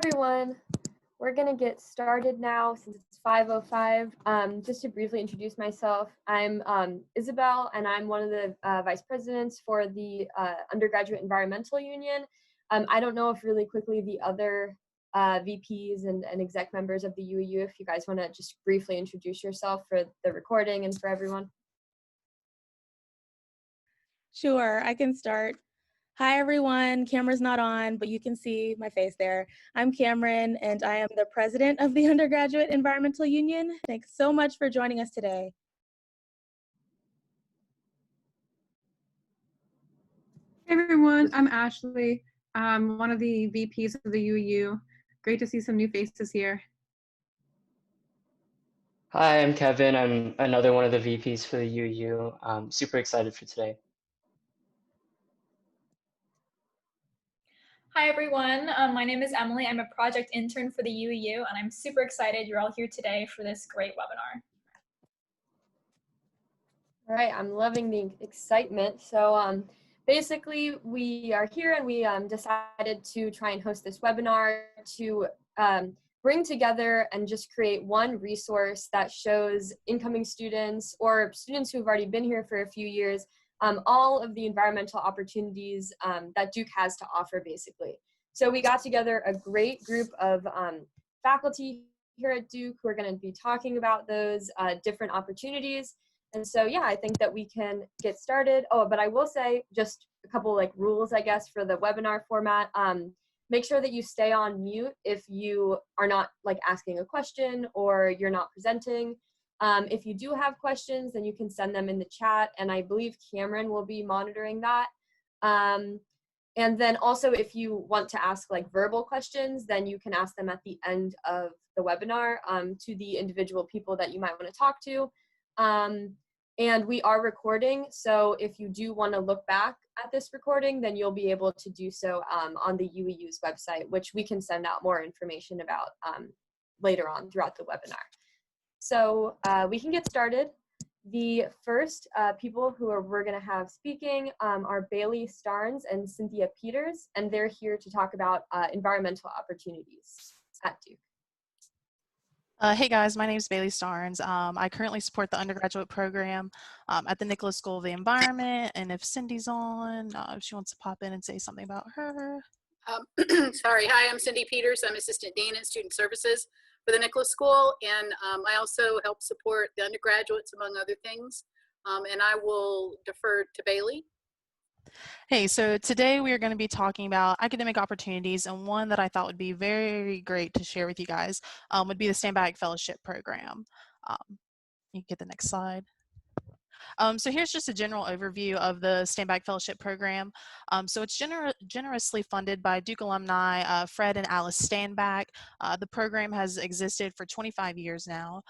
everyone. We're going to get started now since it's 5:05. Just to briefly introduce myself, I'm Isabel, and I'm one of the vice presidents for the Undergraduate Environmental Union. I don't know if really quickly the other VPs and exec members of the UEU, if you guys want to just briefly introduce yourself for the recording and for everyone. Sure, I can start. Hi, everyone. Camera's not on, but you can see my face there. I'm Cameron, and I am the president of the Undergraduate Environmental Union. Thanks so much for joining us today. Hey everyone, I'm Ashley. I'm one of the VPs of the UEU. Great to see some new faces here. Hi, I'm Kevin. I'm another one of the VPs for the UU. I'm super excited for today. Hi everyone, my name is Emily. I'm a project intern for the UEU, and I'm super excited you're all here today for this great webinar. All right, I'm loving the excitement. So basically we are here and we decided to try and host this webinar to bring together and just create one resource that shows incoming students or students who have already been here for a few years all of the environmental opportunities that Duke has to offer, basically. So we got together a great group of faculty here at Duke who are going to be talking about those different opportunities. And so, yeah, I think that we can get started. Oh, but I will say just a couple like rules, I guess, for the webinar format. Make sure that you stay on mute if you are not like asking a question or you're not presenting. If you do have questions, then you can send them in the chat, and I believe Cameron will be monitoring that. And then also, if you want to ask like verbal questions, then you can ask them at the end of the webinar to the individual people that you might want to talk to. And we are recording, so if you do want to look back at this recording, then you'll be able to do so on the UEU's website, which we can send out more information about later on throughout the webinar. So we can get started. The first people who we're going to have speaking are Bailey Starnes and Cynthia Peters, and they're here to talk about environmental opportunities at Duke. Hey guys, my name is Bailey Starnes. I currently support the undergraduate program at the Nicholas School of the Environment, and if Cindy's on, if she wants to pop in and say something about her. Sorry, hi, I'm Cindy Peters. I'm Assistant Dean in Student Services for the Nicholas School, and I also help support the undergraduates, among other things, and I will defer to Bailey. Hey, so today we are going to be talking about academic opportunities, and one that I thought would be very great to share with you guys would be the Stand-Back Fellowship Program. You can get the next slide. So here's just a general overview of the Stand-Back Fellowship Program. So it's generously funded by Duke alumni Fred and Alice Stand-Back. The program has existed for 25 years now.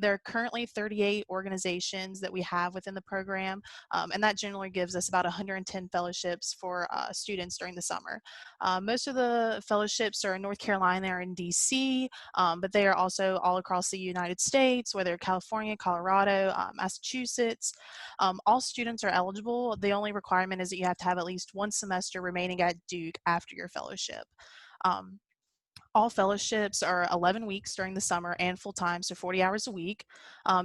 There are currently 38 organizations that we have within the program, and that generally gives us about 110 fellowships for students during the summer. Most of the fellowships are in North Carolina or in DC, but they are also all across the United States, whether California, Colorado, Massachusetts. All students are eligible. The only requirement is that you have to have at least one semester remaining at Duke after your fellowship. All fellowships are 11 weeks during the summer and full-time, so 40 hours a week.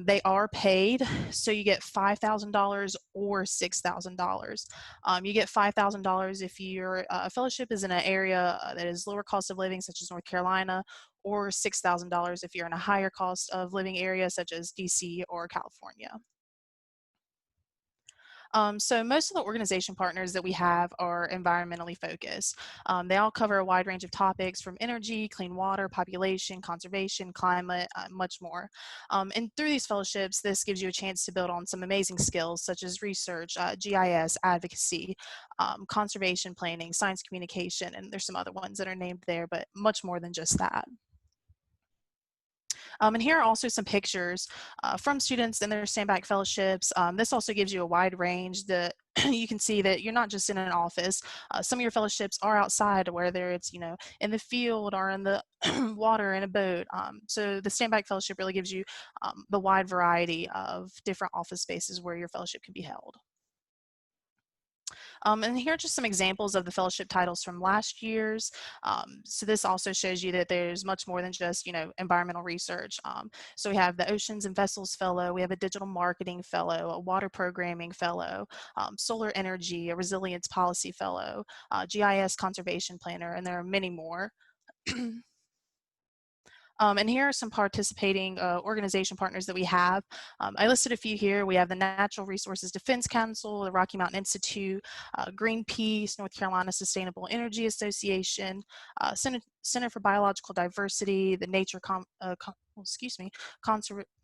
They are paid, so you get $5,000 or $6,000. You get $5,000 if your fellowship is in an area that is lower cost of living, such as North Carolina, or $6,000 if you're in a higher cost of living area, such as DC or California. So most of the organization partners that we have are environmentally focused. They all cover a wide range of topics from energy, clean water, population, conservation, climate, much more. And through these fellowships, this gives you a chance to build on some amazing skills such as research, GIS, advocacy, conservation planning, science communication, and there's some other ones that are named there, but much more than just that. And here are also some pictures from students and their Stand-Back fellowships. This also gives you a wide range that you can see that you're not just in an office. Some of your fellowships are outside, whether it's, in the field or in the water in a boat. So the Stand-Back fellowship really gives you the wide variety of different office spaces where your fellowship can be held. And here are just some examples of the fellowship titles from last year's. So this also shows you that there's much more than just, environmental research. So we have the Oceans and Vessels Fellow, we have a Digital Marketing Fellow, a Water Programming Fellow, Solar Energy, a Resilience Policy Fellow, GIS Conservation Planner, and there are many more. And here are some participating organization partners that we have. I listed a few here. We have the Natural Resources Defense Council, the Rocky Mountain Institute, Greenpeace, North Carolina Sustainable Energy Association, Center for Biological Diversity, the Nature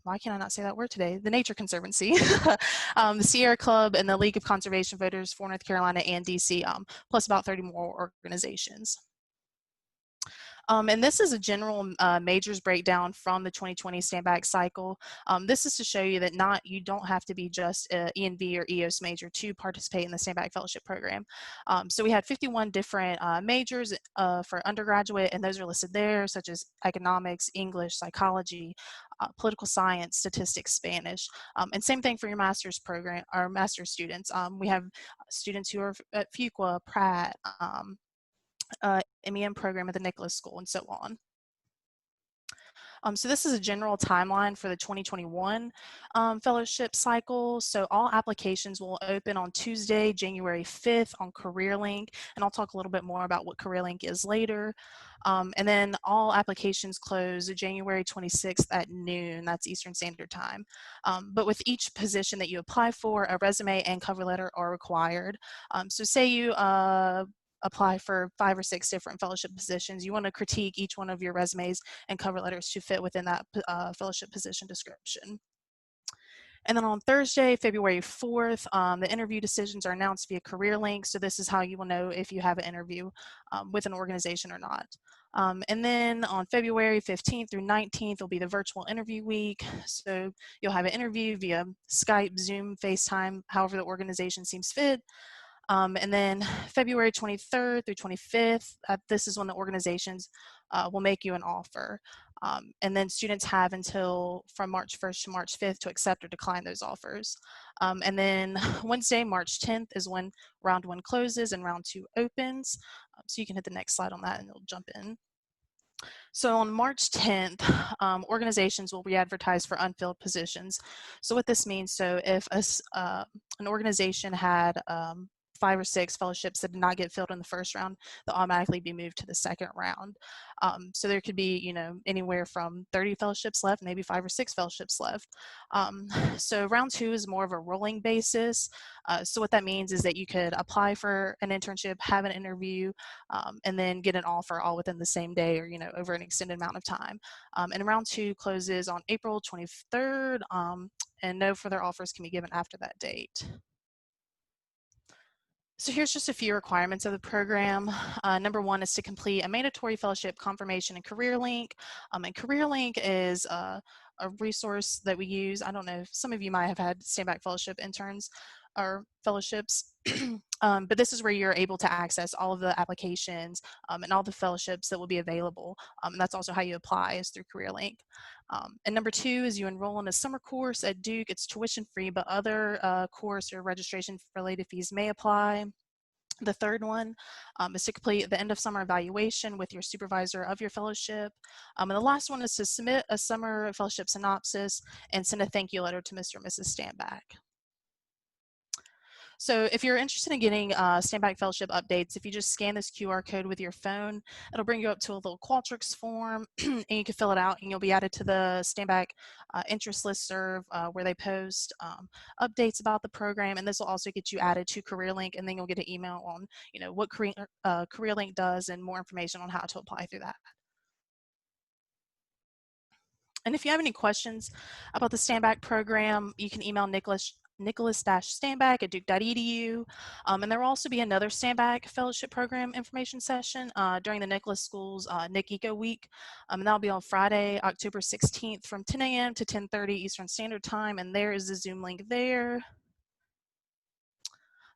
why can I not say that word today? The Nature Conservancy, the Sierra Club, and the League of Conservation Voters for North Carolina and DC, plus about 30 more organizations. And this is a general majors breakdown from the 2020 Standback cycle. This is to show you that you don't have to be just an ENV or EOS major to participate in the Standback Fellowship Program. So we had 51 different majors for undergraduate, and those are listed there, such as economics, English, psychology, political science, statistics, Spanish, and same thing for your master's program, our master's students. We have students who are at Fuqua, Pratt, MEM program at the Nicholas School, and so on. So this is a general timeline for the 2021 fellowship cycle. So all applications will open on Tuesday, January 5th on CareerLink, and I'll talk a little bit more about what CareerLink is later. And then all applications close January 26th at noon, that's Eastern Standard Time. But with each position that you apply for, a resume and cover letter are required. So say you apply for 5 or 6 different fellowship positions, you want to critique each one of your resumes and cover letters to fit within that fellowship position description. And then on Thursday, February 4th, the interview decisions are announced via CareerLink. So this is how you will know if you have an interview with an organization or not. And then on February 15th through 19th will be the virtual interview week. So you'll have an interview via Skype, Zoom, FaceTime, however the organization seems fit. And then February 23rd through 25th, this is when the organizations will make you an offer. And then students have until from March 1st to March 5th to accept or decline those offers. And then Wednesday, March 10th is when round 1 closes and round 2 opens. So you can hit the next slide on that and it'll jump in. So on March 10th, organizations will re-advertise for unfilled positions. So what this means, so if an organization had 5 or 6 fellowships that did not get filled in the first round, they'll automatically be moved to the second round. So there could be, anywhere from 30 fellowships left, maybe 5 or 6 fellowships left. So round 2 is more of a rolling basis. So what that means is that you could apply for an internship, have an interview, and then get an offer all within the same day or, over an extended amount of time. And round 2 closes on April 23rd, and no further offers can be given after that date. So here's just a few requirements of the program. Number 1 is to complete a mandatory fellowship confirmation in CareerLink. And CareerLink is a resource that we use. I don't know if some of you might have had Standback Fellowship interns or fellowships, but this is where you're able to access all of the applications and all the fellowships that will be available. And that's also how you apply, is through CareerLink. And number 2 is you enroll in a summer course at Duke. It's tuition free, but other course or registration related fees may apply. The third one is to complete the end of summer evaluation with your supervisor of your fellowship. And the last one is to submit a summer fellowship synopsis and send a thank you letter to Mr. and Mrs. Standback. So if you're interested in getting Standback Fellowship updates, if you just scan this QR code with your phone, it'll bring you up to a little Qualtrics form and you can fill it out and you'll be added to the Standback interest listserv where they post updates about the program, and this will also get you added to CareerLink, and then you'll get an email on what CareerLink does and more information on how to apply through that. And if you have any questions about the Standback program, you can email nicholas-standback@duke.edu. And there will also be another Standback Fellowship Program information session during the Nicholas School's Nick Eco Week. And that'll be on Friday, October 16th from 10 a.m. to 10:30 Eastern Standard Time. And there is the Zoom link there.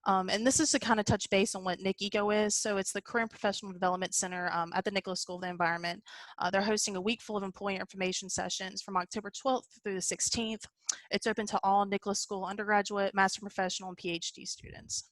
And this is to kind of touch base on what Nick Eco is. So it's the Career and Professional Development Center at the Nicholas School of the Environment. They're hosting a week full of employee information sessions from October 12th through the 16th. It's open to all Nicholas School undergraduate, master professional, and PhD students.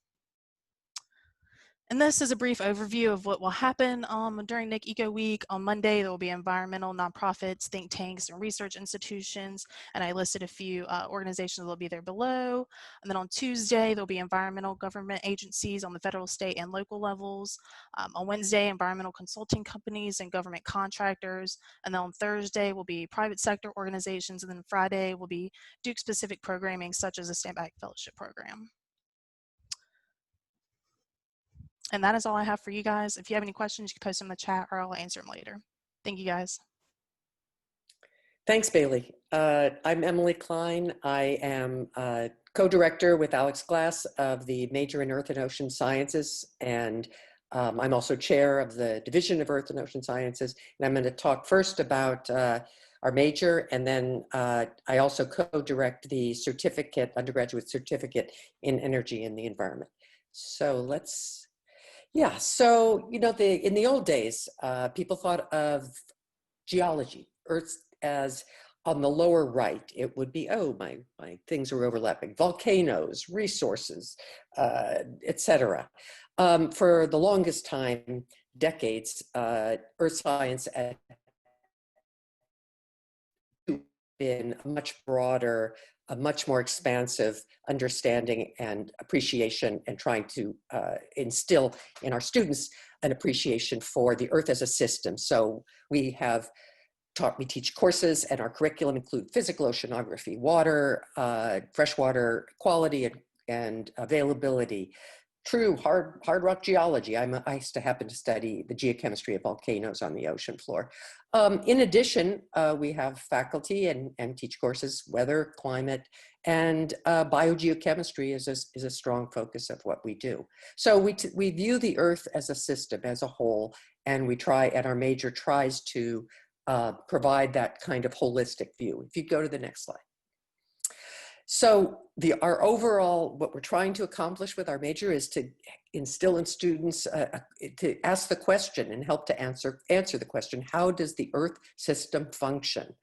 And this is a brief overview of what will happen during NIC Eco Week. On Monday, there will be environmental nonprofits, think tanks, and research institutions. And I listed a few organizations that will be there below. And then on Tuesday, there'll be environmental government agencies on the federal, state, and local levels. On Wednesday, environmental consulting companies and government contractors. And then on Thursday will be private sector organizations. And then Friday will be Duke-specific programming, such as the Stand Back Fellowship Program. And that is all I have for you guys. If you have any questions, you can post them in the chat or I'll answer them later. Thank you guys. Thanks, Bailey. I'm Emily Klein. I am co-director with Alex Glass of the major in Earth and Ocean Sciences. And I'm also chair of the Division of Earth and Ocean Sciences. And I'm going to talk first about our major, and then I also co-direct the certificate, undergraduate certificate in energy and the environment. So yeah, so, you know, in the old days, people thought of geology, Earth as on the lower right. It would be, oh, my things are overlapping. Volcanoes, resources, etc. For the longest time, decades, Earth science had been a much broader, a much more expansive understanding and appreciation, and trying to instill in our students an appreciation for the Earth as a system. So we teach courses, and our curriculum include physical oceanography, water, freshwater quality and availability, true hard rock geology. I used to happen to study the geochemistry of volcanoes on the ocean floor. In addition, we have faculty and teach courses, weather, climate, and biogeochemistry is a strong focus of what we do. So we view the Earth as a system, as a whole, and our major tries to provide that kind of holistic view. If you go to the next slide. So our overall, what we're trying to accomplish with our major is to instill in students, to ask the question and help to answer the question, how does the Earth system function?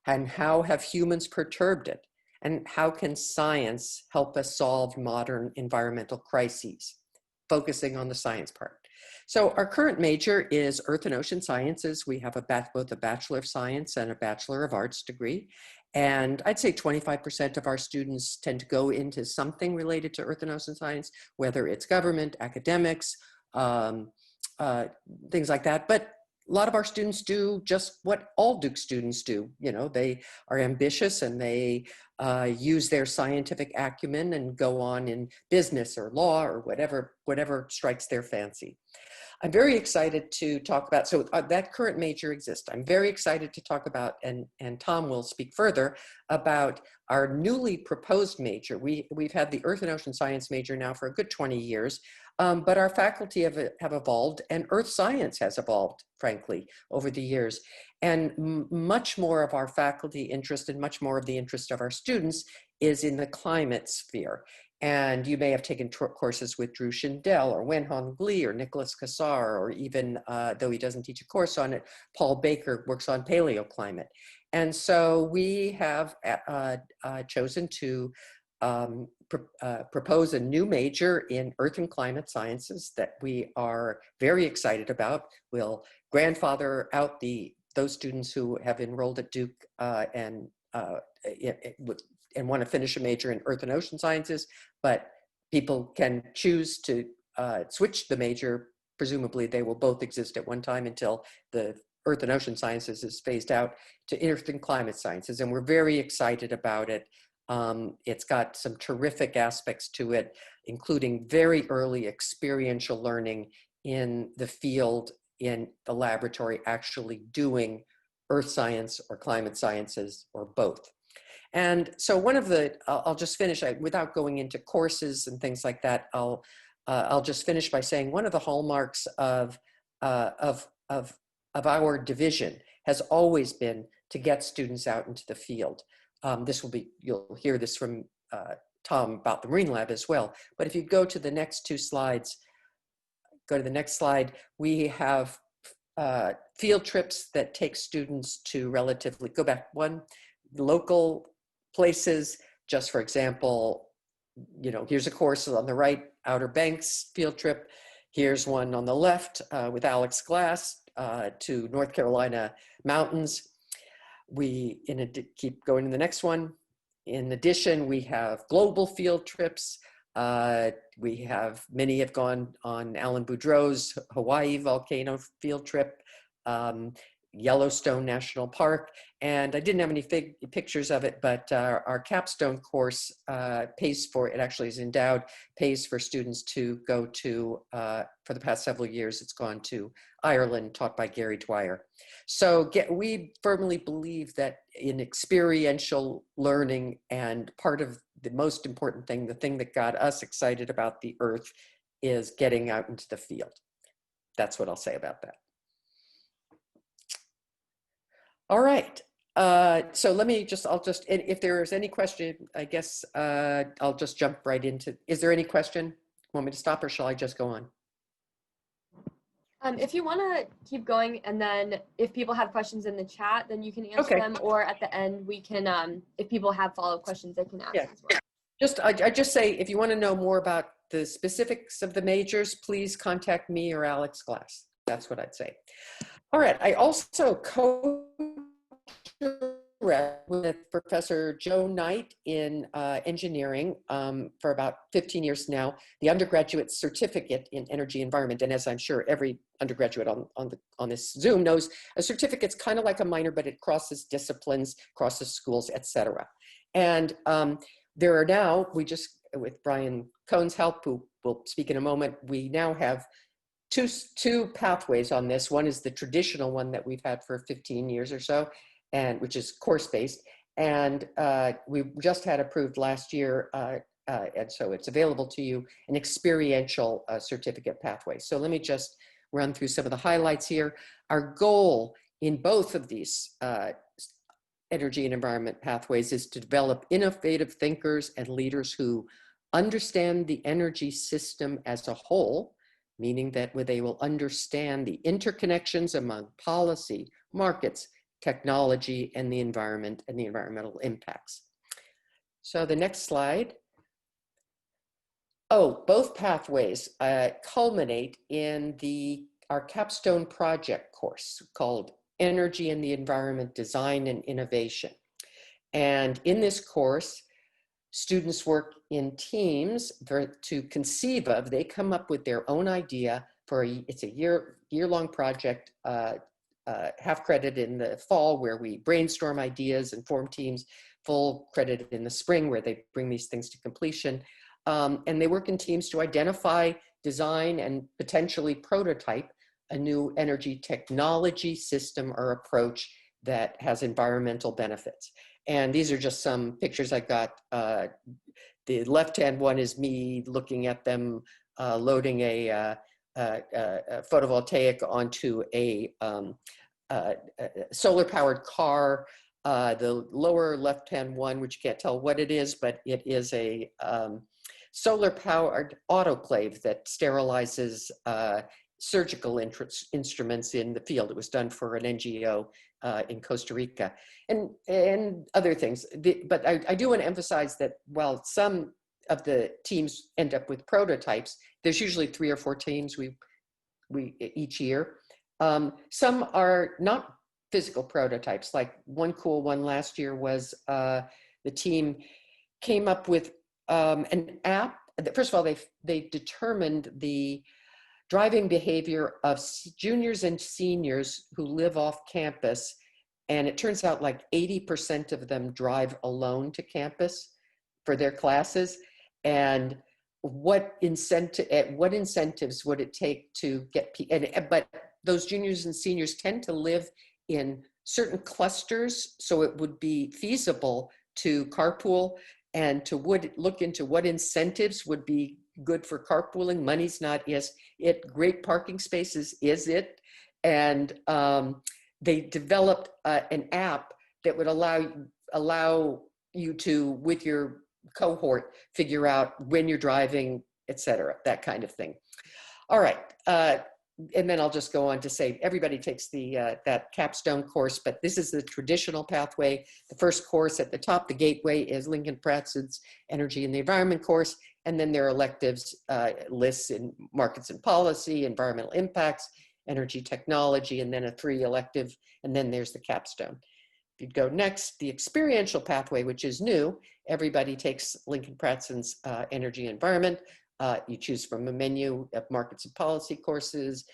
And how have humans perturbed it? And how can science help us solve modern environmental crises? Focusing on the science part. So our current major is Earth and Ocean Sciences. We have both a Bachelor of Science and a Bachelor of Arts degree. And I'd say 25% of our students tend to go into something related to Earth and Ocean Science, whether it's government, academics, things like that. But a lot of our students do just what all Duke students do. You know, they are ambitious and they use their scientific acumen and go on in business or law or whatever strikes their fancy. I'm very excited to talk about, so that current major exists. I'm very excited to talk about, and Tom will speak further, about our newly proposed major. We've had the Earth and Ocean Science major now for a good 20 years, but our faculty have evolved, and Earth science has evolved, frankly, over the years. And much more of our faculty interest and much more of the interest of our students is in the climate sphere. And you may have taken courses with Drew Schindel or Wenhong Lee or Nicholas Kassar, or even, though he doesn't teach a course on it, Paul Baker works on paleoclimate. And so we have chosen to propose a new major in Earth and Climate Sciences that we are very excited about. We'll grandfather out those students who have enrolled at Duke and want to finish a major in Earth and Ocean Sciences, but people can choose to switch the major. Presumably they will both exist at one time until the Earth and Ocean Sciences is phased out to Earth and Climate Sciences, and we're very excited about it. It's got some terrific aspects to it, including very early experiential learning in the field, in the laboratory, actually doing earth science or climate sciences or both. And so I'll just finish without going into courses and things like that. I'll just finish by saying one of the hallmarks of our division has always been to get students out into the field. You'll hear this from Tom about the Marine Lab as well. But if you go to the next two slides, we have field trips that take students to go back one, local places. Just for example, you know, here's a course on the right, Outer Banks field trip. Here's one on the left with Alex Glass to North Carolina mountains. We keep going to the next one. In addition, we have global field trips. Many have gone on Alan Boudreau's Hawaii volcano field trip, Yellowstone National Park, and I didn't have any pictures of it, but our Capstone course pays for, it actually is endowed, pays for students to go to, for the past several years, it's gone to Ireland, taught by Gary Dwyer. So we firmly believe that in experiential learning, and part of the most important thing, the thing that got us excited about the Earth, is getting out into the field. That's what I'll say about that. All right. So if there is any question, I guess I'll just jump right into, is there any question? Want me to stop, or shall I just go on? If you want to keep going, and then if people have questions in the chat, then you can answer them, or at the end we can, if people have follow-up questions, they can ask as well. I just say, if you want to know more about the specifics of the majors, please contact me or Alex Glass. That's what I'd say. All right. I also with Professor Joe Knight in engineering for about 15 years now, the undergraduate certificate in energy environment. And as I'm sure every undergraduate on this Zoom knows, a certificate's kind of like a minor, but it crosses disciplines, crosses schools, etc. And there are now, with Brian Cohn's help, who will speak in a moment, we now have two pathways on this. One is the traditional one that we've had for 15 years or so, and which is course-based, and we just had approved last year, and so it's available to you, an experiential certificate pathway. So let me just run through some of the highlights here. Our goal in both of these energy and environment pathways is to develop innovative thinkers and leaders who understand the energy system as a whole, meaning that they will understand the interconnections among policy, markets, technology, and the environment and the environmental impacts. So the next slide. Oh, both pathways culminate in our Capstone Project Course called Energy and the Environment, Design and Innovation. And in this course, students work in teams to conceive of, they come up with their own idea for it's a year-long project, half credit in the fall where we brainstorm ideas and form teams, full credit in the spring where they bring these things to completion. And they work in teams to identify, design, and potentially prototype a new energy technology system or approach that has environmental benefits. And these are just some pictures I got. The left-hand one is me looking at them loading a photovoltaic onto a solar-powered car. The lower left-hand one, which you can't tell what it is, but it is a solar-powered autoclave that sterilizes surgical instruments in the field. It was done for an NGO in Costa Rica, and other things. But I do want to emphasize that while some of the teams end up with prototypes, there's usually 3 or 4 teams each year. Some are not physical prototypes. Like one cool one last year was the team came up with an app. First of all, they determined the driving behavior of juniors and seniors who live off campus. And it turns out like 80% of them drive alone to campus for their classes. And what incentives would it take to get, but those juniors and seniors tend to live in certain clusters, so it would be feasible to carpool and to look into what incentives would be good for carpooling. Money's not it. Great parking spaces is it. And they developed an app that would allow you to, with your cohort, figure out when you're driving, etc., that kind of thing. All right. And then I'll just go on to say everybody takes that Capstone course, but this is the traditional pathway. The first course at the top, the gateway, is Lincoln Pratt's Energy and the Environment course, And then there are electives lists in markets and policy, environmental impacts, energy technology, and then a 3 elective, and then there's the capstone. If you'd go next, the experiential pathway, which is new, everybody takes Lincoln Prattson's energy environment. You choose from a menu of markets and policy courses,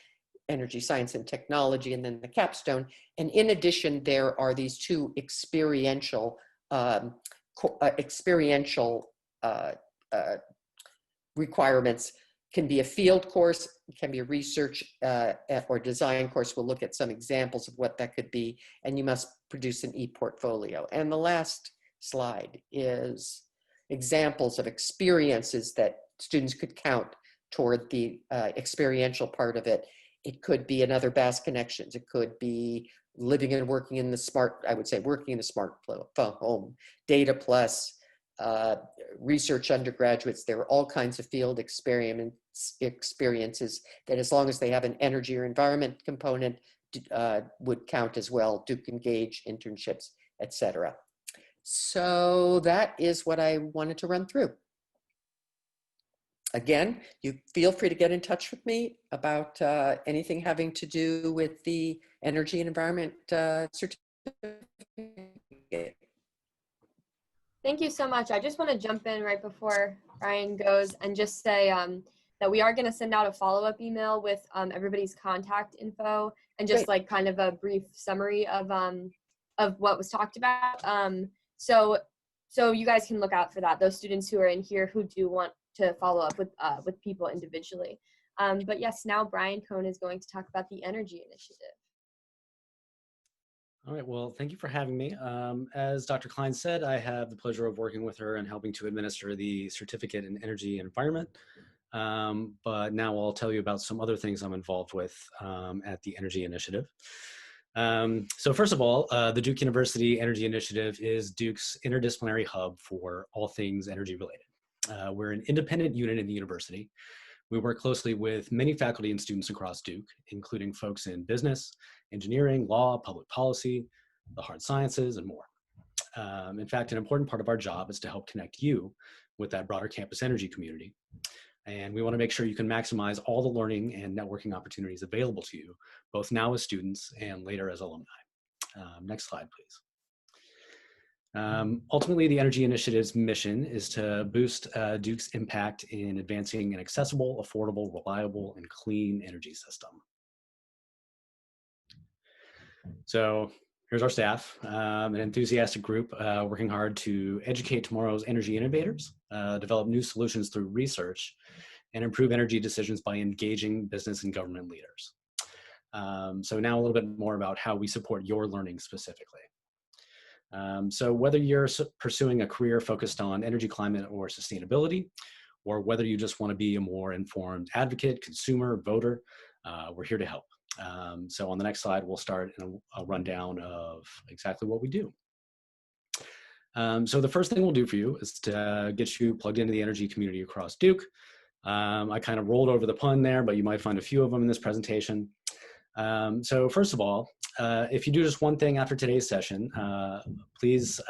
energy science and technology, and then the capstone. And in addition, there are these 2 experiential requirements. Can be a field course, can be a research or design course. We'll look at some examples of what that could be, and you must produce an e-portfolio. And the last slide is examples of experiences that students could count toward the experiential part of it. It could be another Bass Connections. It could be living and working in the smart, I would say working in the smart home, Data Plus, research undergraduates. There are all kinds of field experiences that, as long as they have an energy or environment component, would count as well. Duke Engage, internships, etc. So that is what I wanted to run through. Again, you feel free to get in touch with me about anything having to do with the energy and environment certificate. Thank you so much. I just want to jump in right before Brian goes and just say that we are going to send out a follow-up email with everybody's contact info and just like kind of a brief summary of what was talked about. So you guys can look out for that. Those students who are in here who do want to follow up with people individually. But yes, now Brian Cohn is going to talk about the Energy Initiative. All right, well, thank you for having me. As Dr. Klein said, I have the pleasure of working with her and helping to administer the certificate in energy and environment. But now I'll tell you about some other things I'm involved with at the Energy Initiative. So first of all, the Duke University Energy Initiative is Duke's interdisciplinary hub for all things energy related. We're an independent unit in the university. We work closely with many faculty and students across Duke, including folks in business, engineering, law, public policy, the hard sciences, and more. In fact, an important part of our job is to help connect you with that broader campus energy community. And we want to make sure you can maximize all the learning and networking opportunities available to you, both now as students and later as alumni. Next slide, please. Ultimately, the Energy Initiative's mission is to boost Duke's impact in advancing an accessible, affordable, reliable, and clean energy system. So here's our staff, an enthusiastic group working hard to educate tomorrow's energy innovators, develop new solutions through research, and improve energy decisions by engaging business and government leaders. So now a little bit more about how we support your learning specifically. So whether you're pursuing a career focused on energy, climate, or sustainability, or whether you just want to be a more informed advocate, consumer, voter, we're here to help. So on the next slide, we'll start a rundown of exactly what we do. So the first thing we'll do for you is to get you plugged into the energy community across Duke. I kind of rolled over the pun there, but you might find a few of them in this presentation. So first of all, if you do just one thing after today's session, please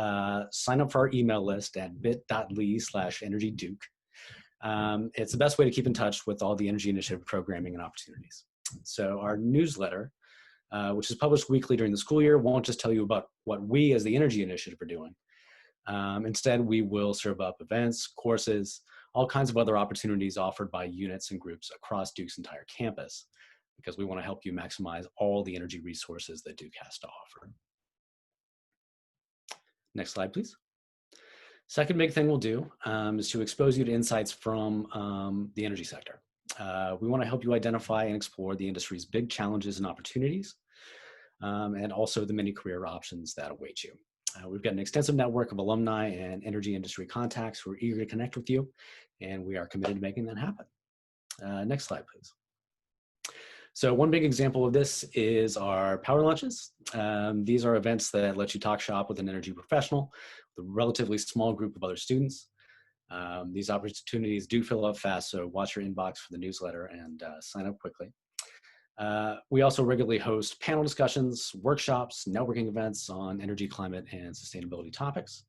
sign up for our email list at bit.ly/energyduke. It's the best way to keep in touch with all the Energy Initiative programming and opportunities. So our newsletter, which is published weekly during the school year, won't just tell you about what we as the Energy Initiative are doing. Instead, we will serve up events, courses, all kinds of other opportunities offered by units and groups across Duke's entire campus, because we want to help you maximize all the energy resources that Duke has to offer. Next slide, please. Second big thing we'll do is to expose you to insights from the energy sector. We want to help you identify and explore the industry's big challenges and opportunities, and also the many career options that await you. We've got an extensive network of alumni and energy industry contacts who are eager to connect with you, and we are committed to making that happen. Next slide, please. So one big example of this is our power lunches. These are events that let you talk shop with an energy professional, with a relatively small group of other students. These opportunities do fill up fast, so watch your inbox for the newsletter and sign up quickly. We also regularly host panel discussions, workshops, networking events on energy, climate, and sustainability topics.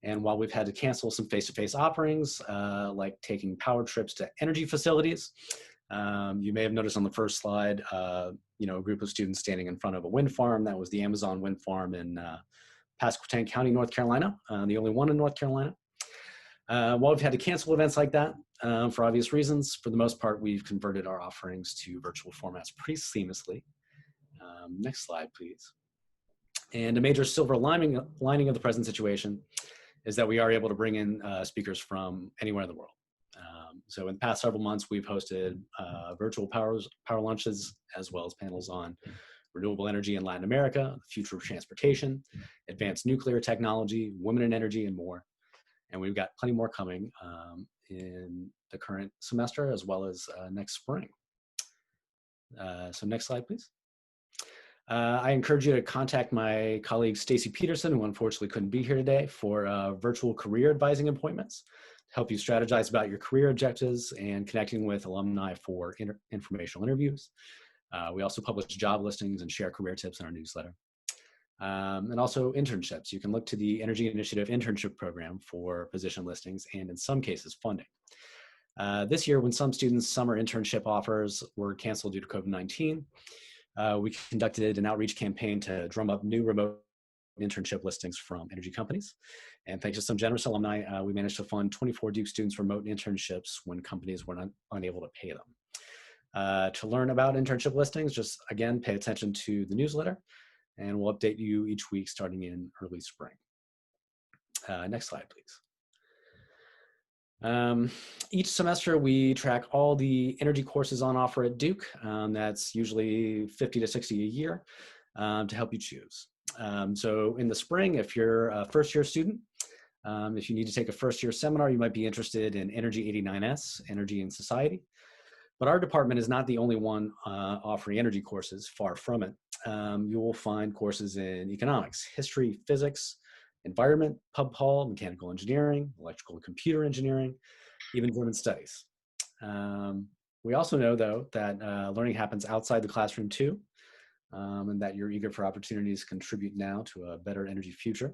And while we've had to cancel some face-to-face offerings, like taking power trips to energy facilities, you may have noticed on the first slide, a group of students standing in front of a wind farm. That was the Amazon wind farm in Pasquotank County, North Carolina, the only one in North Carolina. While we've had to cancel events like that for obvious reasons, for the most part, we've converted our offerings to virtual formats pretty seamlessly. Next slide, please. And a major silver lining of the present situation is that we are able to bring in speakers from anywhere in the world. So in the past several months, we've hosted virtual power lunches, as well as panels on renewable energy in Latin America, the future of transportation, advanced nuclear technology, women in energy, and more. And we've got plenty more coming in the current semester, as well as next spring. So next slide, please. I encourage you to contact my colleague, Stacy Peterson, who unfortunately couldn't be here today, for virtual career advising appointments to help you strategize about your career objectives and connecting with alumni for informational interviews. We also publish job listings and share career tips in our newsletter. And also internships. You can look to the Energy Initiative internship program for position listings and in some cases funding. This year, when some students' summer internship offers were canceled due to COVID-19, we conducted an outreach campaign to drum up new remote internship listings from energy companies. And thanks to some generous alumni, we managed to fund 24 Duke students' remote internships when companies were unable to pay them. To learn about internship listings, just again, pay attention to the newsletter, and we'll update you each week starting in early spring. Next slide, please. Each semester, we track all the energy courses on offer at Duke. That's usually 50 to 60 a year to help you choose. So in the spring, if you're a first-year student, if you need to take a first-year seminar, you might be interested in Energy 89S, Energy and Society. But our department is not the only one offering energy courses, far from it. You will find courses in economics, history, physics, environment, pub hall, mechanical engineering, electrical and computer engineering, even German studies. We also know, though, that learning happens outside the classroom too, and that you're eager for opportunities to contribute now to a better energy future.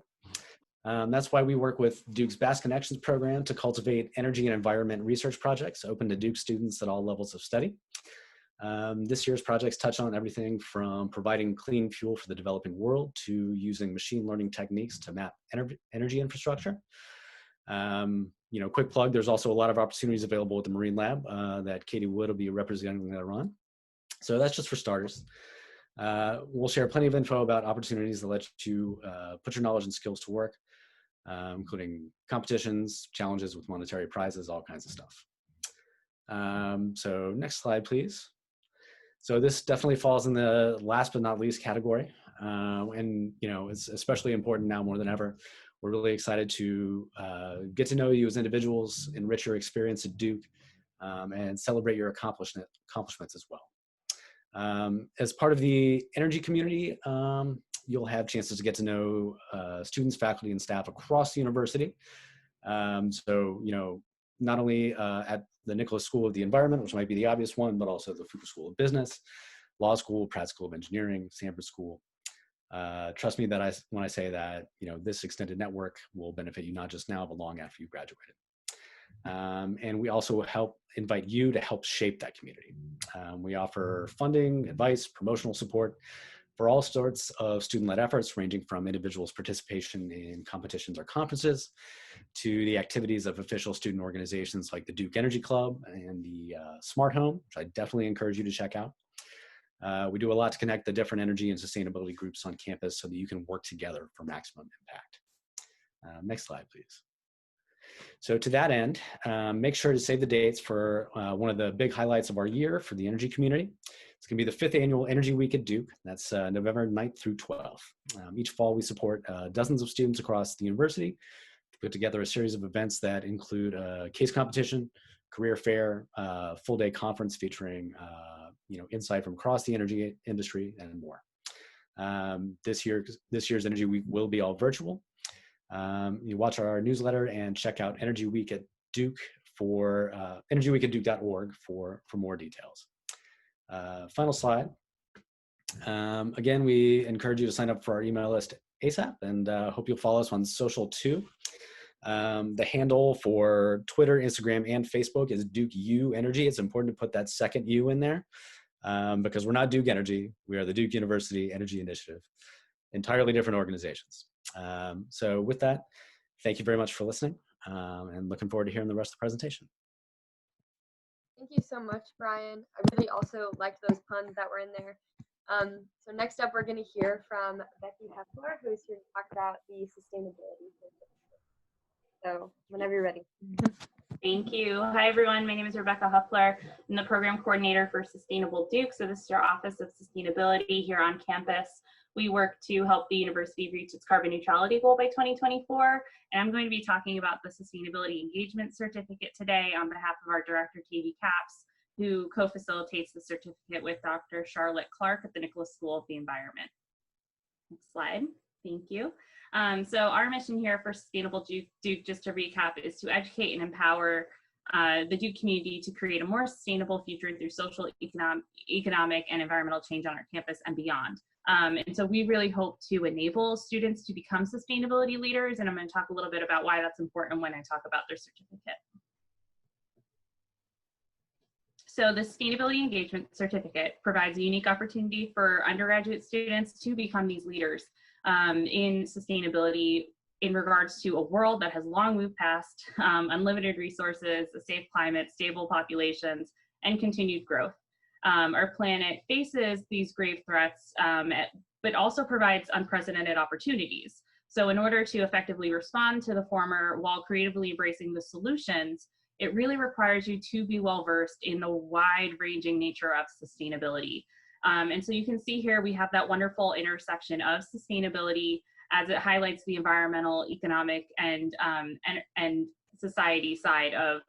That's why we work with Duke's Bass Connections program to cultivate energy and environment research projects open to Duke students at all levels of study. This year's projects touch on everything from providing clean fuel for the developing world to using machine learning techniques to map energy infrastructure. Quick plug, there's also a lot of opportunities available at the Marine Lab that Katie Wood will be representing later on. So that's just for starters. We'll share plenty of info about opportunities that let you put your knowledge and skills to work, including competitions, challenges with monetary prizes, all kinds of stuff. So next slide, please. So this definitely falls in the last but not least category. And it's especially important now more than ever. We're really excited to get to know you as individuals, enrich your experience at Duke, and celebrate your accomplishments as well. As part of the energy community, you'll have chances to get to know students, faculty, and staff across the university. Not only at the Nicholas School of the Environment, which might be the obvious one, but also the Fuqua School of Business, Law School, Pratt School of Engineering, Sanford School. Trust me that when I say that, this extended network will benefit you not just now, but long after you graduated. And we also invite you to help shape that community. We offer funding, advice, promotional support for all sorts of student-led efforts, ranging from individuals' participation in competitions or conferences to the activities of official student organizations like the Duke Energy Club and the Smart Home, which I definitely encourage you to check out. We do a lot to connect the different energy and sustainability groups on campus so that you can work together for maximum impact. Next slide, please. So to that end, make sure to save the dates for one of the big highlights of our year for the energy community. It's going to be the 5th annual Energy Week at Duke. That's November 9th through 12th. Each fall, we support dozens of students across the university to put together a series of events that include a case competition, career fair, full-day conference featuring insight from across the energy industry and more. This year's Energy Week will be all virtual. You watch our newsletter and check out Energy Week at Duke for energyweekatduke.org for more details. Final slide. Again, we encourage you to sign up for our email list ASAP, and hope you'll follow us on social too. The handle for Twitter, Instagram, and Facebook is Duke U Energy. It's important to put that second U in there because we're not Duke Energy. We are the Duke University Energy Initiative. Entirely different organizations. So with that, thank you very much for listening and looking forward to hearing the rest of the presentation. Thank you so much, Brian. I really also liked those puns that were in there. So next up, we're going to hear from Becky Heffler, who's here to talk about the sustainability. So whenever you're ready. Thank you. Hi, everyone. My name is Rebecca Huffler. I'm the program coordinator for Sustainable Duke. So this is our Office of Sustainability here on campus. We work to help the university reach its carbon neutrality goal by 2024. And I'm going to be talking about the Sustainability Engagement Certificate today on behalf of our director, Katie Capps, who co-facilitates the certificate with Dr. Charlotte Clark at the Nicholas School of the Environment. Next slide. Thank you. So our mission here for Sustainable Duke, just to recap, is to educate and empower the Duke community to create a more sustainable future through social, economic, and environmental change on our campus and beyond. And so we really hope to enable students to become sustainability leaders, and I'm going to talk a little bit about why that's important when I talk about their certificate. So the Sustainability Engagement Certificate provides a unique opportunity for undergraduate students to become these leaders in sustainability in regards to a world that has long moved past unlimited resources, a safe climate, stable populations, and continued growth. Our planet faces these grave threats, but also provides unprecedented opportunities. So in order to effectively respond to the former while creatively embracing the solutions, it really requires you to be well-versed in the wide-ranging nature of sustainability. And so you can see here we have that wonderful intersection of sustainability as it highlights the environmental, economic, and society side of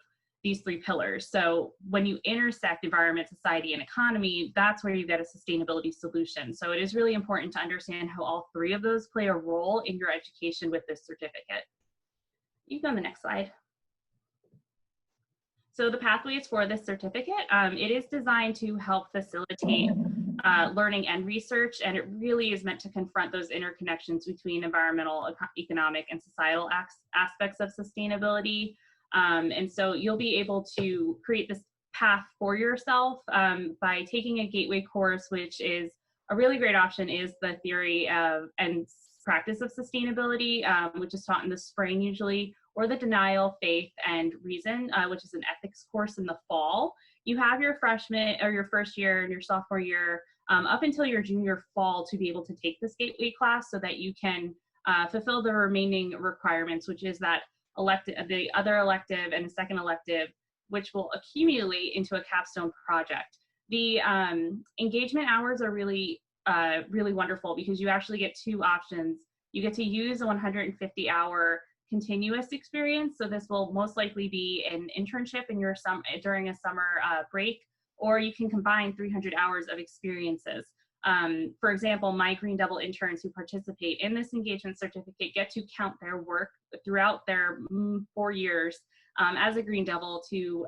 these three pillars. So when you intersect environment, society, and economy, that's where you get a sustainability solution. So it is really important to understand how all three of those play a role in your education with this certificate. You can go on the next slide. So the pathways for this certificate, it is designed to help facilitate learning and research, and it really is meant to confront those interconnections between environmental, economic, and societal aspects of sustainability. And so you'll be able to create this path for yourself by taking a gateway course, which is a really great option, is the theory of and practice of sustainability, which is taught in the spring usually, or the Denial, Faith, and Reason, which is an ethics course in the fall. You have your freshman or your first year and your sophomore year up until your junior fall to be able to take this gateway class so that you can fulfill the remaining requirements, which is that the other elective and a second elective, which will accumulate into a capstone project. The engagement hours are really wonderful because you actually get two options. You get to use a 150-hour continuous experience. So this will most likely be an internship in your during a summer break, or you can combine 300 hours of experiences. For example, my Green Devil interns who participate in this engagement certificate get to count their work throughout their 4 years as a Green Devil to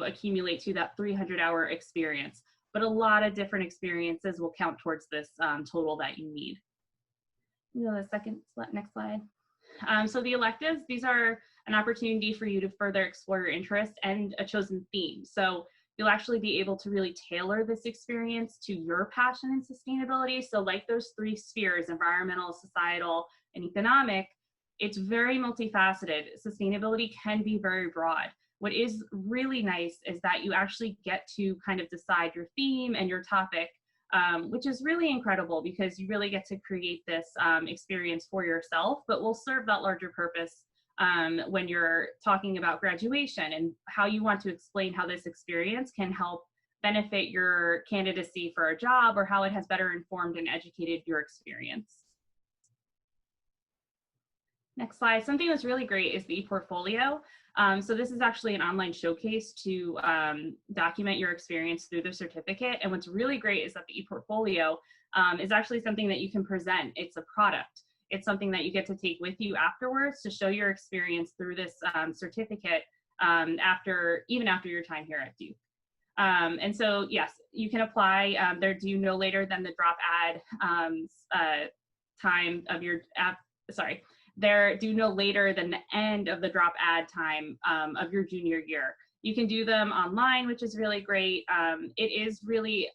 accumulate to that 300-hour experience. But a lot of different experiences will count towards this total that you need. You know, next slide. So the electives, these are an opportunity for you to further explore your interest and a chosen theme. So you'll actually be able to really tailor this experience to your passion in sustainability. So like those three spheres, environmental, societal, and economic, it's very multifaceted. Sustainability can be very broad. What is really nice is that you actually get to kind of decide your theme and your topic, which is really incredible because you really get to create this experience for yourself, but will serve that larger purpose when you're talking about graduation and how you want to explain how this experience can help benefit your candidacy for a job, or how it has better informed and educated your experience. Next slide. Something that's really great is the ePortfolio. So this is actually an online showcase to document your experience through the certificate. And what's really great is that the ePortfolio is actually something that you can present. It's a product. It's something that you get to take with you afterwards to show your experience through this certificate even after your time here at Duke. And so, yes, you can apply. They're due no later than the drop ad time of your they're due no later than the end of the drop add time of your junior year. You can do them online, which is really great. It is really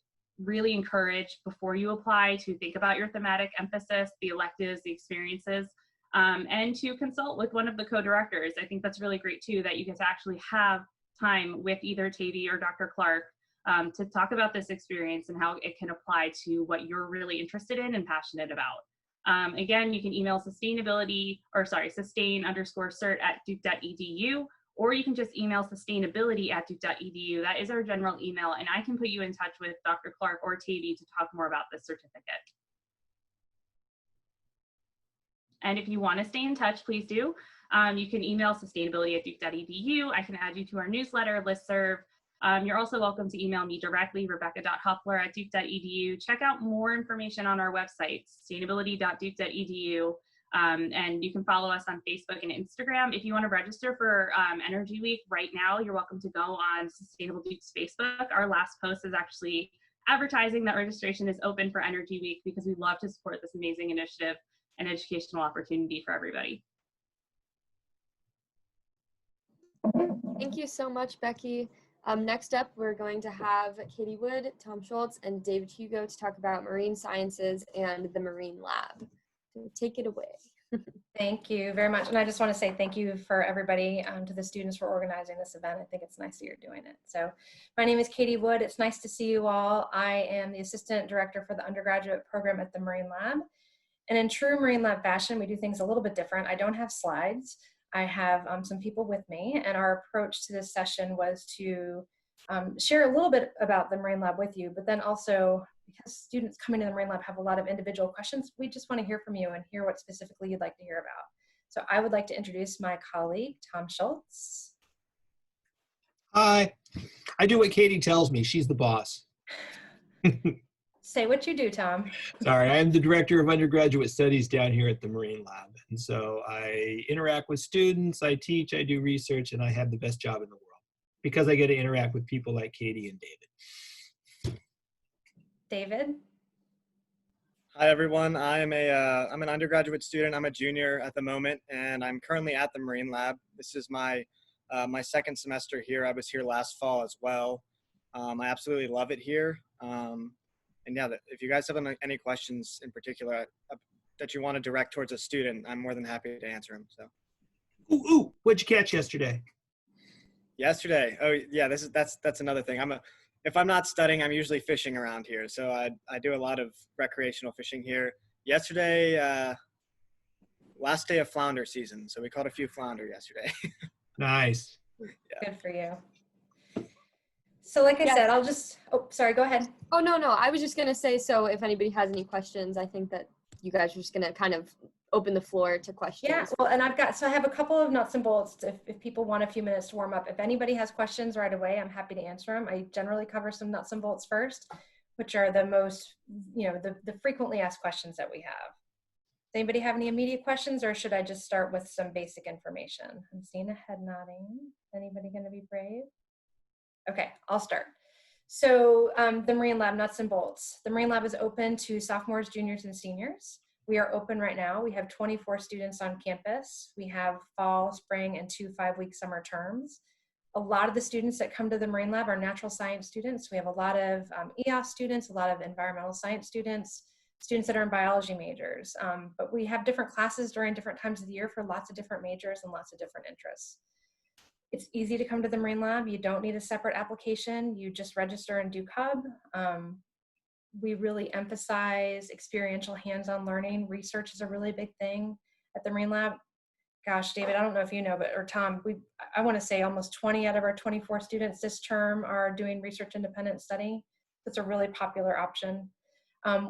encouraged before you apply to think about your thematic emphasis, the electives, the experiences, and to consult with one of the co-directors. I think that's really great too, that you get to actually have time with either Tavy or Dr. Clark to talk about this experience and how it can apply to what you're really interested in and passionate about. Again, you can email sustain_cert@duke.edu, or you can just email sustainability@duke.edu. That is our general email, and I can put you in touch with Dr. Clark or Tavy to talk more about this certificate. And if you want to stay in touch, please do. You can email sustainability@duke.edu. I can add you to our newsletter listserv. You're also welcome to email me directly, rebecca.hoppler@duke.edu. Check out more information on our website, sustainability.duke.edu. And you can follow us on Facebook and Instagram. If you want to register for Energy Week right now, you're welcome to go on Sustainable Duke's Facebook. Our last post is actually advertising that registration is open for Energy Week because we love to support this amazing initiative and educational opportunity for everybody. Thank you so much, Becky. Next up, we're going to have Katie Wood, Tom Schultz, and David Hugo to talk about marine sciences and the Marine Lab. So take it away. Thank you very much. And I just want to say thank you for everybody, to the students for organizing this event. I think it's nice that you're doing it. So my name is Katie Wood. It's nice to see you all. I am the Assistant Director for the undergraduate program at the Marine Lab. And in true Marine Lab fashion, we do things a little bit different. I don't have slides. I have some people with me, and our approach to this session was to share a little bit about the Marine Lab with you, but then also, because students coming to the Marine Lab have a lot of individual questions, we just want to hear from you and hear what specifically you'd like to hear about. So I would like to introduce my colleague, Tom Schultz. Hi, I do what Katie tells me. She's the boss. Say what you do, Tom. Sorry, I'm the Director of Undergraduate Studies down here at the Marine Lab. And so I interact with students, I teach, I do research, and I have the best job in the world because I get to interact with people like Katie and David. David? Hi, everyone. I'm an undergraduate student. I'm a junior at the moment, and I'm currently at the Marine Lab. This is my second semester here. I was here last fall as well. I absolutely love it here. And yeah, if you guys have any questions in particular that you want to direct towards a student, I'm more than happy to answer them. So. Ooh, what'd you catch yesterday? Yesterday? Oh yeah, that's another thing. If I'm not studying, I'm usually fishing around here. So I do a lot of recreational fishing here. Yesterday, last day of flounder season. So we caught a few flounder yesterday. Nice. Yeah. Good for you. So like I said, I'll just, oh, sorry, go ahead. Oh, no, I was just going to say, so if anybody has any questions, I think that you guys are just going to kind of open the floor to questions. Yeah, well, and I have a couple of nuts and bolts if people want a few minutes to warm up. If anybody has questions right away, I'm happy to answer them. I generally cover some nuts and bolts first, which are the most, the frequently asked questions that we have. Does anybody have any immediate questions, or should I just start with some basic information? I'm seeing a head nodding. Anybody going to be brave? Okay, I'll start. So the Marine Lab, nuts and bolts. The Marine Lab is open to sophomores, juniors, and seniors. We are open right now. We have 24 students on campus. We have fall, spring, and 2 5-week summer terms. A lot of the students that come to the Marine Lab are natural science students. We have a lot of EOS students, a lot of environmental science students, students that are in biology majors. But we have different classes during different times of the year for lots of different majors and lots of different interests. It's easy to come to the Marine Lab. You don't need a separate application. You just register in Duke Hub. We really emphasize experiential hands-on learning. Research is a really big thing at the Marine Lab. Gosh, David, I don't know if you know, or Tom, I want to say almost 20 out of our 24 students this term are doing research independent study. That's a really popular option.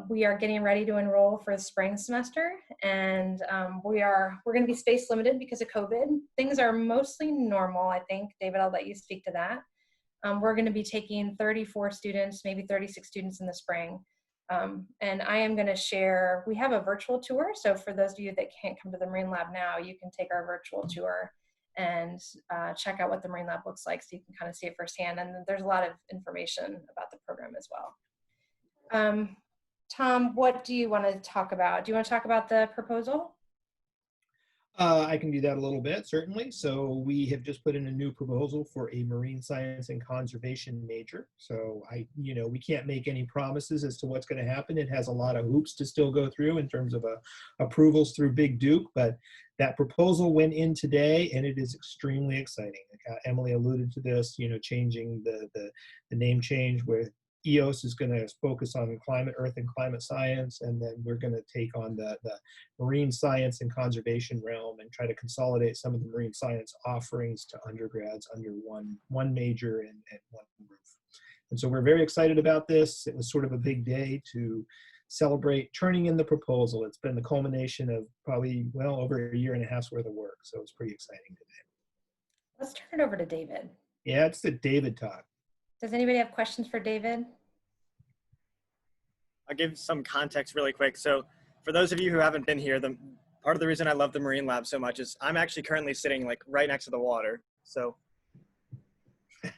We are getting ready to enroll for the spring semester, and we're going to be space limited because of COVID. Things are mostly normal, I think. David, I'll let you speak to that. We're going to be taking 34 students, maybe 36 students in the spring. And I am going to share, we have a virtual tour. So for those of you that can't come to the Marine Lab now, you can take our virtual tour and check out what the Marine Lab looks like so you can kind of see it firsthand. And there's a lot of information about the program as well. Tom, what do you want to talk about? Do you want to talk about the proposal? I can do that a little bit, certainly. So we have just put in a new proposal for a marine science and conservation major. So we can't make any promises as to what's going to happen. It has a lot of hoops to still go through in terms of approvals through Big Duke, but that proposal went in today, and it is extremely exciting. Emily alluded to this, changing the name change where EOS is going to focus on climate, earth, and climate science, and then we're going to take on the marine science and conservation realm and try to consolidate some of the marine science offerings to undergrads under one major and one roof. And so we're very excited about this. It was sort of a big day to celebrate turning in the proposal. It's been the culmination of probably, well, over a year and a half's worth of work. So it's pretty exciting today. Let's turn it over to David. Yeah, it's the David talk. Does anybody have questions for David? I'll give some context really quick. So for those of you who haven't been here, part of the reason I love the Marine Lab so much is I'm actually currently sitting like right next to the water. So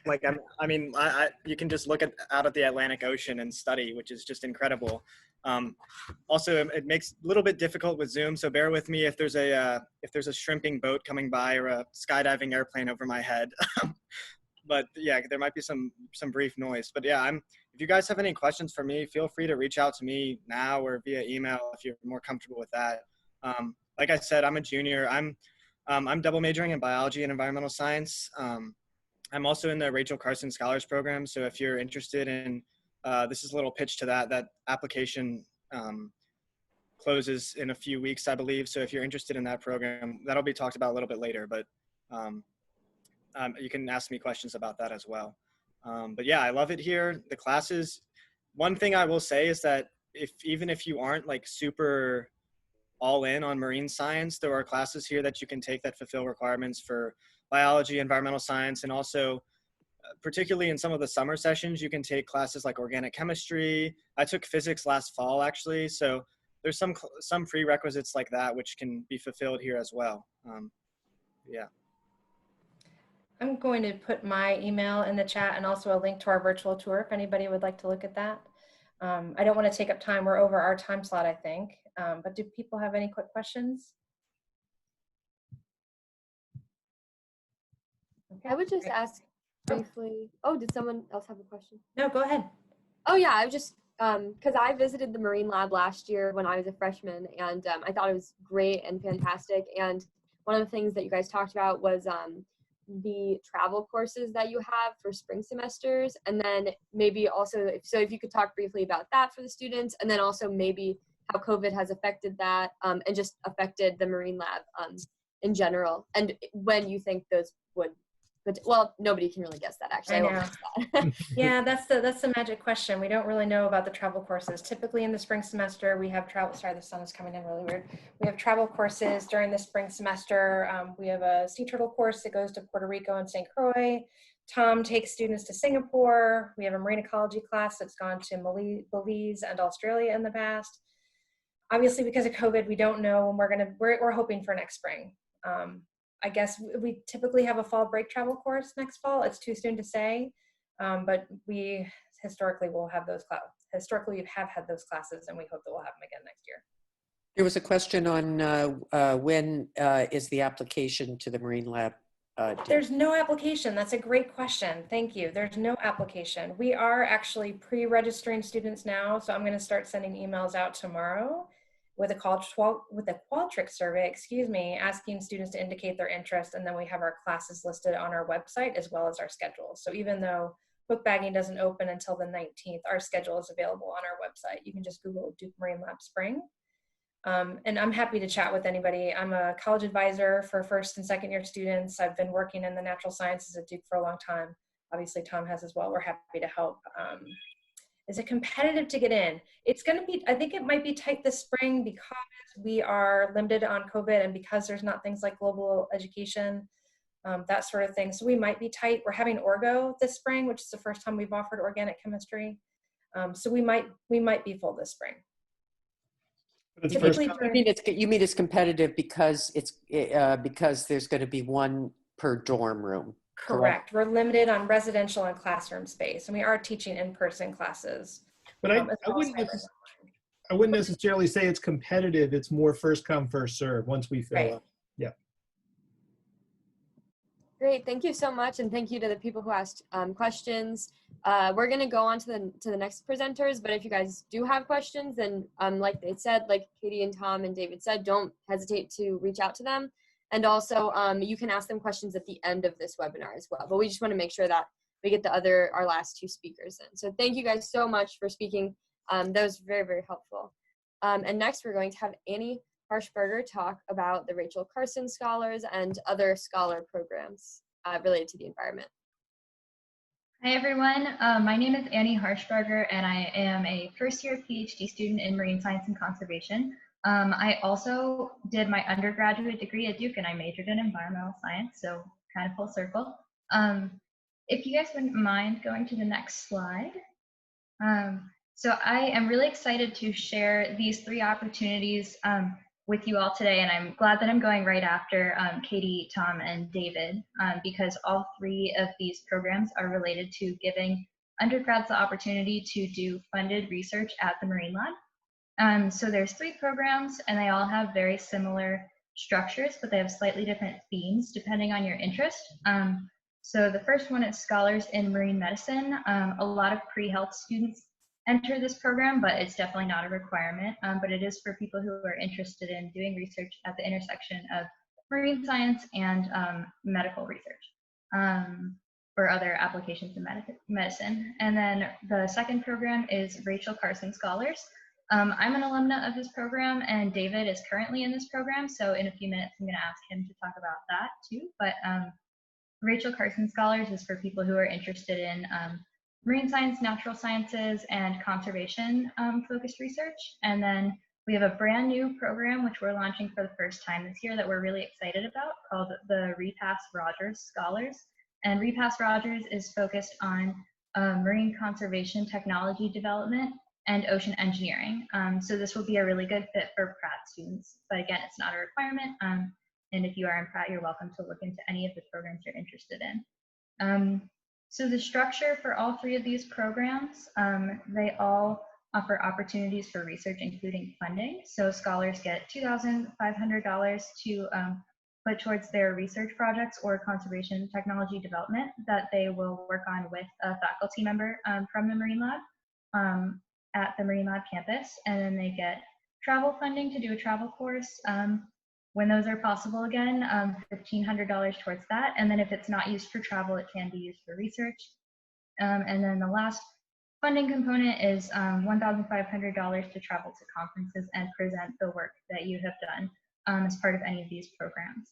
like, you can just look out at the Atlantic Ocean and study, which is just incredible. Also, it makes it a little bit difficult with Zoom, so bear with me if there's a shrimping boat coming by or a skydiving airplane over my head. But yeah, there might be some brief noise. But yeah, if you guys have any questions for me, feel free to reach out to me now or via email if you're more comfortable with that. Like I said, I'm a junior. I'm double majoring in biology and environmental science. I'm also in the Rachel Carson Scholars Program. So if you're interested in, this is a little pitch to that application closes in a few weeks, I believe. So if you're interested in that program, that'll be talked about a little bit later, but you can ask me questions about that as well. But yeah, I love it here. The classes, one thing I will say is that even if you aren't like super all in on marine science, there are classes here that you can take that fulfill requirements for biology, environmental science, and also particularly in some of the summer sessions, you can take classes like organic chemistry. I took physics last fall, actually. So there's some prerequisites like that, which can be fulfilled here as well. Yeah. I'm going to put my email in the chat and also a link to our virtual tour if anybody would like to look at that. I don't want to take up time. We're over our time slot, I think. But do people have any quick questions? Okay, I would just ask briefly. Oh, did someone else have a question? No, go ahead. Oh yeah, I was just because I visited the Marine Lab last year when I was a freshman, and I thought it was great and fantastic. And one of the things that you guys talked about was the travel courses that you have for spring semesters, and then maybe also if you could talk briefly about that for the students, and then also maybe how COVID has affected that and just affected the Marine Lab in general, and when you think those would. But well, nobody can really guess that actually. I know. That. Yeah, that's the magic question. We don't really know about the travel courses. Typically in the spring semester, we have travel. Sorry, the sun is coming in really weird. We have travel courses during the spring semester. We have a sea turtle course that goes to Puerto Rico and St. Croix. Tom takes students to Singapore. We have a marine ecology class that's gone to Belize and Australia in the past. Obviously, because of COVID, we don't know when we're hoping for next spring. I guess we typically have a fall break travel course next fall. It's too soon to say, but we historically will have those classes. Historically, we have had those classes, and we hope that we'll have them again next year. There was a question on when is the application to the Marine Lab due? There's no application. That's a great question. Thank you. There's no application. We are actually pre-registering students now, so I'm going to start sending emails out tomorrow with a Qualtrics survey, asking students to indicate their interest, and then we have our classes listed on our website as well as our schedule. So even though book bagging doesn't open until the 19th, our schedule is available on our website. You can just Google Duke Marine Lab Spring. And I'm happy to chat with anybody. I'm a college advisor for first and second year students. I've been working in the natural sciences at Duke for a long time. Obviously Tom has as well. We're happy to help. Is it competitive to get in? It's going to be, I think it might be tight this spring because we are limited on COVID and because there's not things like global education, that sort of thing. So we might be tight. We're having Orgo this spring, which is the first time we've offered organic chemistry. So we might be full this spring. You mean it's competitive because because there's going to be one per dorm room. Correct. We're limited on residential and classroom space, and we are teaching in-person classes. But I wouldn't necessarily say it's competitive. It's more first come, first serve once we fill up. Yeah. Great, thank you so much, and thank you to the people who asked questions. We're gonna go on to the next presenters, but if you guys do have questions, then like they said, like Katie and Tom and David said, don't hesitate to reach out to them. And also, you can ask them questions at the end of this webinar as well. But we just want to make sure that we get our last two speakers in. So thank you guys so much for speaking. That was very, very helpful. And next, we're going to have Annie Harshberger talk about the Rachel Carson Scholars and other scholar programs related to the environment. Hi everyone, my name is Annie Harshberger and I am a first-year PhD student in marine science and conservation. I also did my undergraduate degree at Duke and I majored in environmental science, so kind of full circle. If you guys wouldn't mind going to the next slide. So I am really excited to share these three opportunities with you all today, and I'm glad that I'm going right after Katie, Tom, and David, because all three of these programs are related to giving undergrads the opportunity to do funded research at the Marine Lab. So there's three programs, and they all have very similar structures, but they have slightly different themes depending on your interest. So the first one is Scholars in Marine Medicine. A lot of pre-health students enter this program, but it's definitely not a requirement, but it is for people who are interested in doing research at the intersection of marine science and medical research or other applications in medicine. And then the second program is Rachel Carson Scholars. I'm an alumna of this program and David is currently in this program, so in a few minutes I'm gonna ask him to talk about that too, but Rachel Carson Scholars is for people who are interested in marine science, natural sciences, and conservation focused research. And then we have a brand new program which we're launching for the first time this year that we're really excited about, called the Repass Rogers Scholars. And Repass Rogers is focused on marine conservation technology development and ocean engineering. So this will be a really good fit for Pratt students, but again, it's not a requirement. And if you are in Pratt, you're welcome to look into any of the programs you're interested in. So the structure for all three of these programs, they all offer opportunities for research, including funding. So scholars get $2,500 to put towards their research projects or conservation technology development that they will work on with a faculty member from the Marine Lab at the Marine Lab campus. And then they get travel funding to do a travel course. When those are possible again, $1,500 towards that. And then if it's not used for travel, it can be used for research. And then the last funding component is $1,500 to travel to conferences and present the work that you have done as part of any of these programs.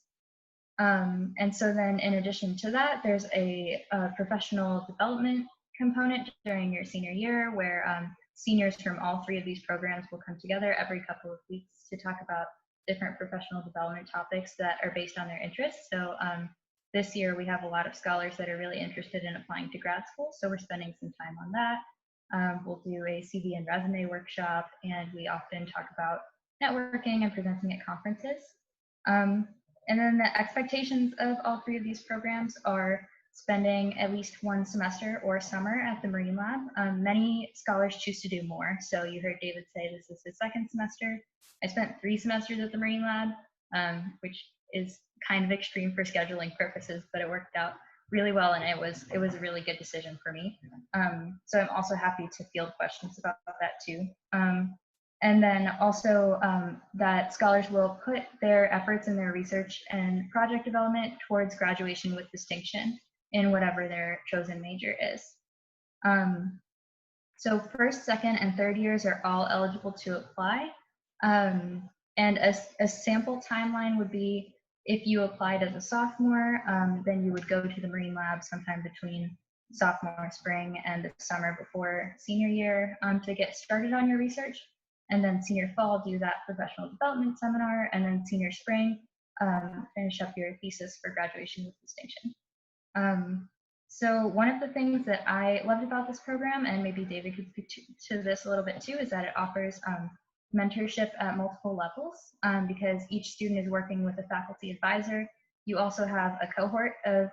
And so then in addition to that, there's a professional development component during your senior year where seniors from all three of these programs will come together every couple of weeks to talk about different professional development topics that are based on their interests. So this year we have a lot of scholars that are really interested in applying to grad school, so we're spending some time on that. We'll do a CV and resume workshop, and we often talk about networking and presenting at conferences. And then the expectations of all three of these programs are spending at least one semester or summer at the Marine Lab. Many scholars choose to do more. So you heard David say this is his second semester. I spent 3 semesters at the Marine Lab, which is kind of extreme for scheduling purposes, but it worked out really well, and it was a really good decision for me. So I'm also happy to field questions about that too. And then also that scholars will put their efforts in their research and project development towards graduation with distinction in whatever their chosen major is. So first, second, and third years are all eligible to apply. And a sample timeline would be if you applied as a sophomore, then you would go to the Marine Lab sometime between sophomore spring and the summer before senior year to get started on your research. And then senior fall, do that professional development seminar, and then senior spring, finish up your thesis for graduation with distinction. So one of the things that I loved about this program, and maybe David could speak to this a little bit too, is that it offers mentorship at multiple levels because each student is working with a faculty advisor. You also have a cohort of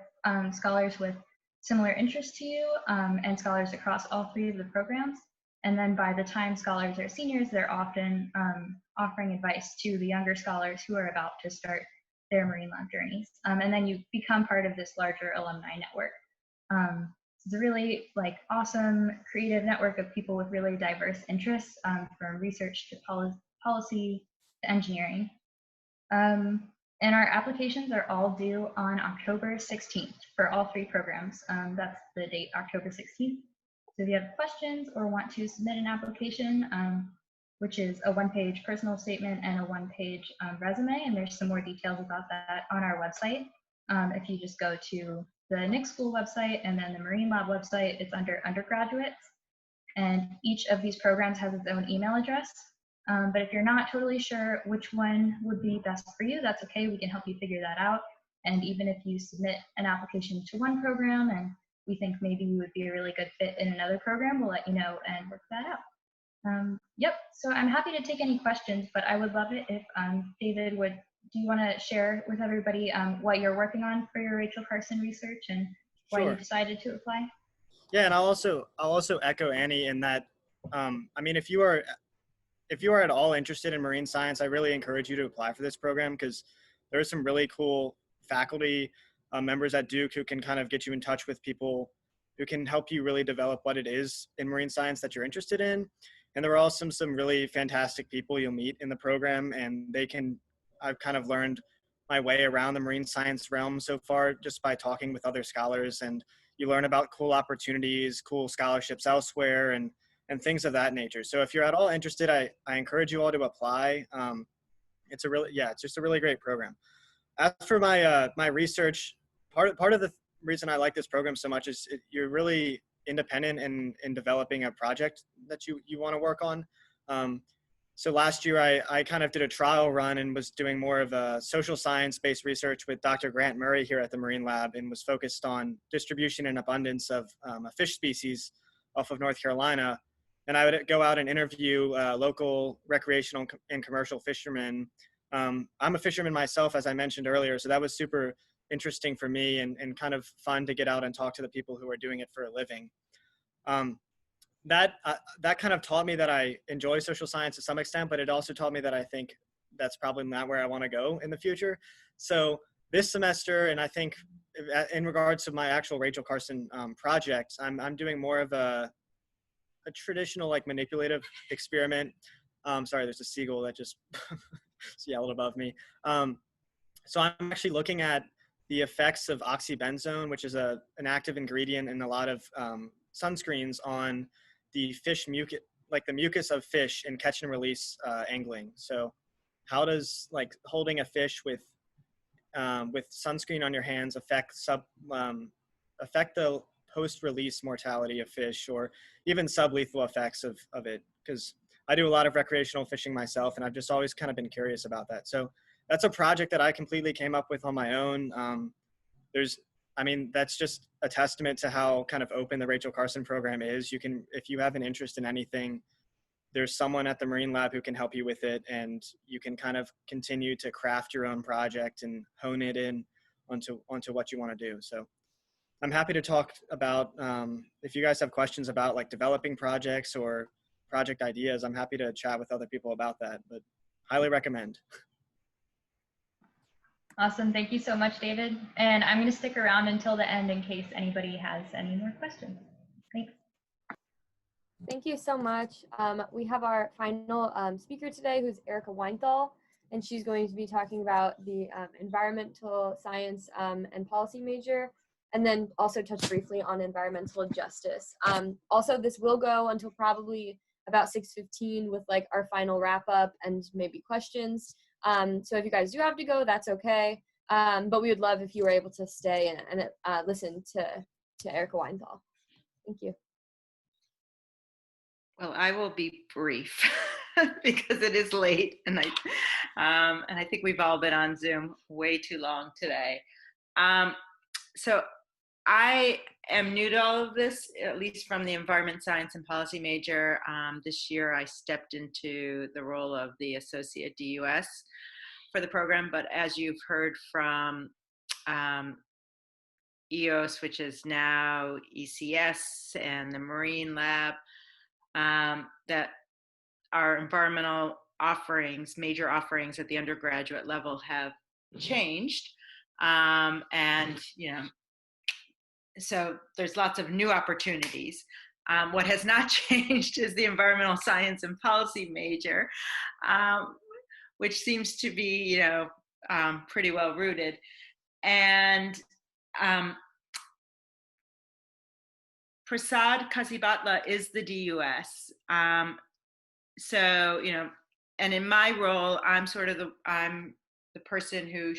scholars with similar interests to you and scholars across all three of the programs. And then by the time scholars are seniors, they're often offering advice to the younger scholars who are about to start their marine lab journeys. And then you become part of this larger alumni network. It's a really like awesome creative network of people with really diverse interests, from research to policy to engineering. And our applications are all due on October 16th for all 3 programs. That's the date, October 16th. So if you have questions or want to submit an application, which is a 1-page personal statement and a 1-page resume, and there's some more details about that on our website. If you just go to the Nick School website and then the Marine Lab website, it's under undergraduates. And each of these programs has its own email address. But if you're not totally sure which one would be best for you, that's okay. We can help you figure that out. And even if you submit an application to one program and we think maybe you would be a really good fit in another program, we'll let you know and work that out. Yep, so I'm happy to take any questions, but I would love it if David do you want to share with everybody what you're working on for your Rachel Carson research and why you decided to apply? Yeah, and I'll also echo Annie in that, I mean, if you are at all interested in marine science, I really encourage you to apply for this program because there are some really cool faculty members at Duke who can kind of get you in touch with people who can help you really develop what it is in marine science that you're interested in. And there are also some really fantastic people you'll meet in the program, and I've kind of learned my way around the marine science realm so far just by talking with other scholars, and you learn about cool opportunities, cool scholarships elsewhere, and things of that nature. So if you're at all interested, I encourage you all to apply. It's just a really great program. As for my my research, part of the reason I like this program so much is you're really independent in developing a project that you want to work on. So last year I kind of did a trial run and was doing more of a social science-based research with Dr. Grant Murray here at the Marine Lab, and was focused on distribution and abundance of a fish species off of North Carolina. And I would go out and interview local recreational and commercial fishermen. I'm a fisherman myself, as I mentioned earlier, so that was super interesting for me and kind of fun to get out and talk to the people who are doing it for a living. That kind of taught me that I enjoy social science to some extent, but it also taught me that I think that's probably not where I want to go in the future. So this semester, and I think in regards to my actual Rachel Carson project, I'm doing more of a traditional like manipulative experiment. Sorry, there's a seagull that just yelled above me. So I'm actually looking at the effects of oxybenzone, which is an active ingredient in a lot of sunscreens, on the fish mucus, like the mucus of fish in catch and release angling. So how does like holding a fish with sunscreen on your hands affect the post-release mortality of fish, or even sublethal effects of it? Because I do a lot of recreational fishing myself, and I've just always kind of been curious about that. So that's a project that I completely came up with on my own. That's just a testament to how kind of open the Rachel Carson program is. If you have an interest in anything, there's someone at the Marine Lab who can help you with it, and you can kind of continue to craft your own project and hone it in onto what you want to do. So I'm happy to talk about, if you guys have questions about like developing projects or project ideas, I'm happy to chat with other people about that, but highly recommend. Awesome, thank you so much, David. And I'm gonna stick around until the end in case anybody has any more questions. Thanks. Thank you so much. We have our final speaker today, who's Erica Weinthal, and she's going to be talking about the environmental science and policy major, and then also touch briefly on environmental justice. Also, this will go until probably about 6:15 with like our final wrap up and maybe questions. So if you guys do have to go, that's okay. But we would love if you were able to stay and listen to Erica Weinthal. Thank you. Well, I will be brief because it is late, and I think we've all been on Zoom way too long today. So I am new to all of this, at least from the environment science and policy major. This year I stepped into the role of the associate DUS for the program, but as you've heard from EOS, which is now ECS, and the Marine Lab, that our environmental offerings, major offerings at the undergraduate level, have changed. And, you know, so there's lots of new opportunities. What has not changed is the environmental science and policy major, which seems to be, you know, pretty well rooted. And Prasad Kasibatla is the DUS. So, you know, and in my role, I'm the person who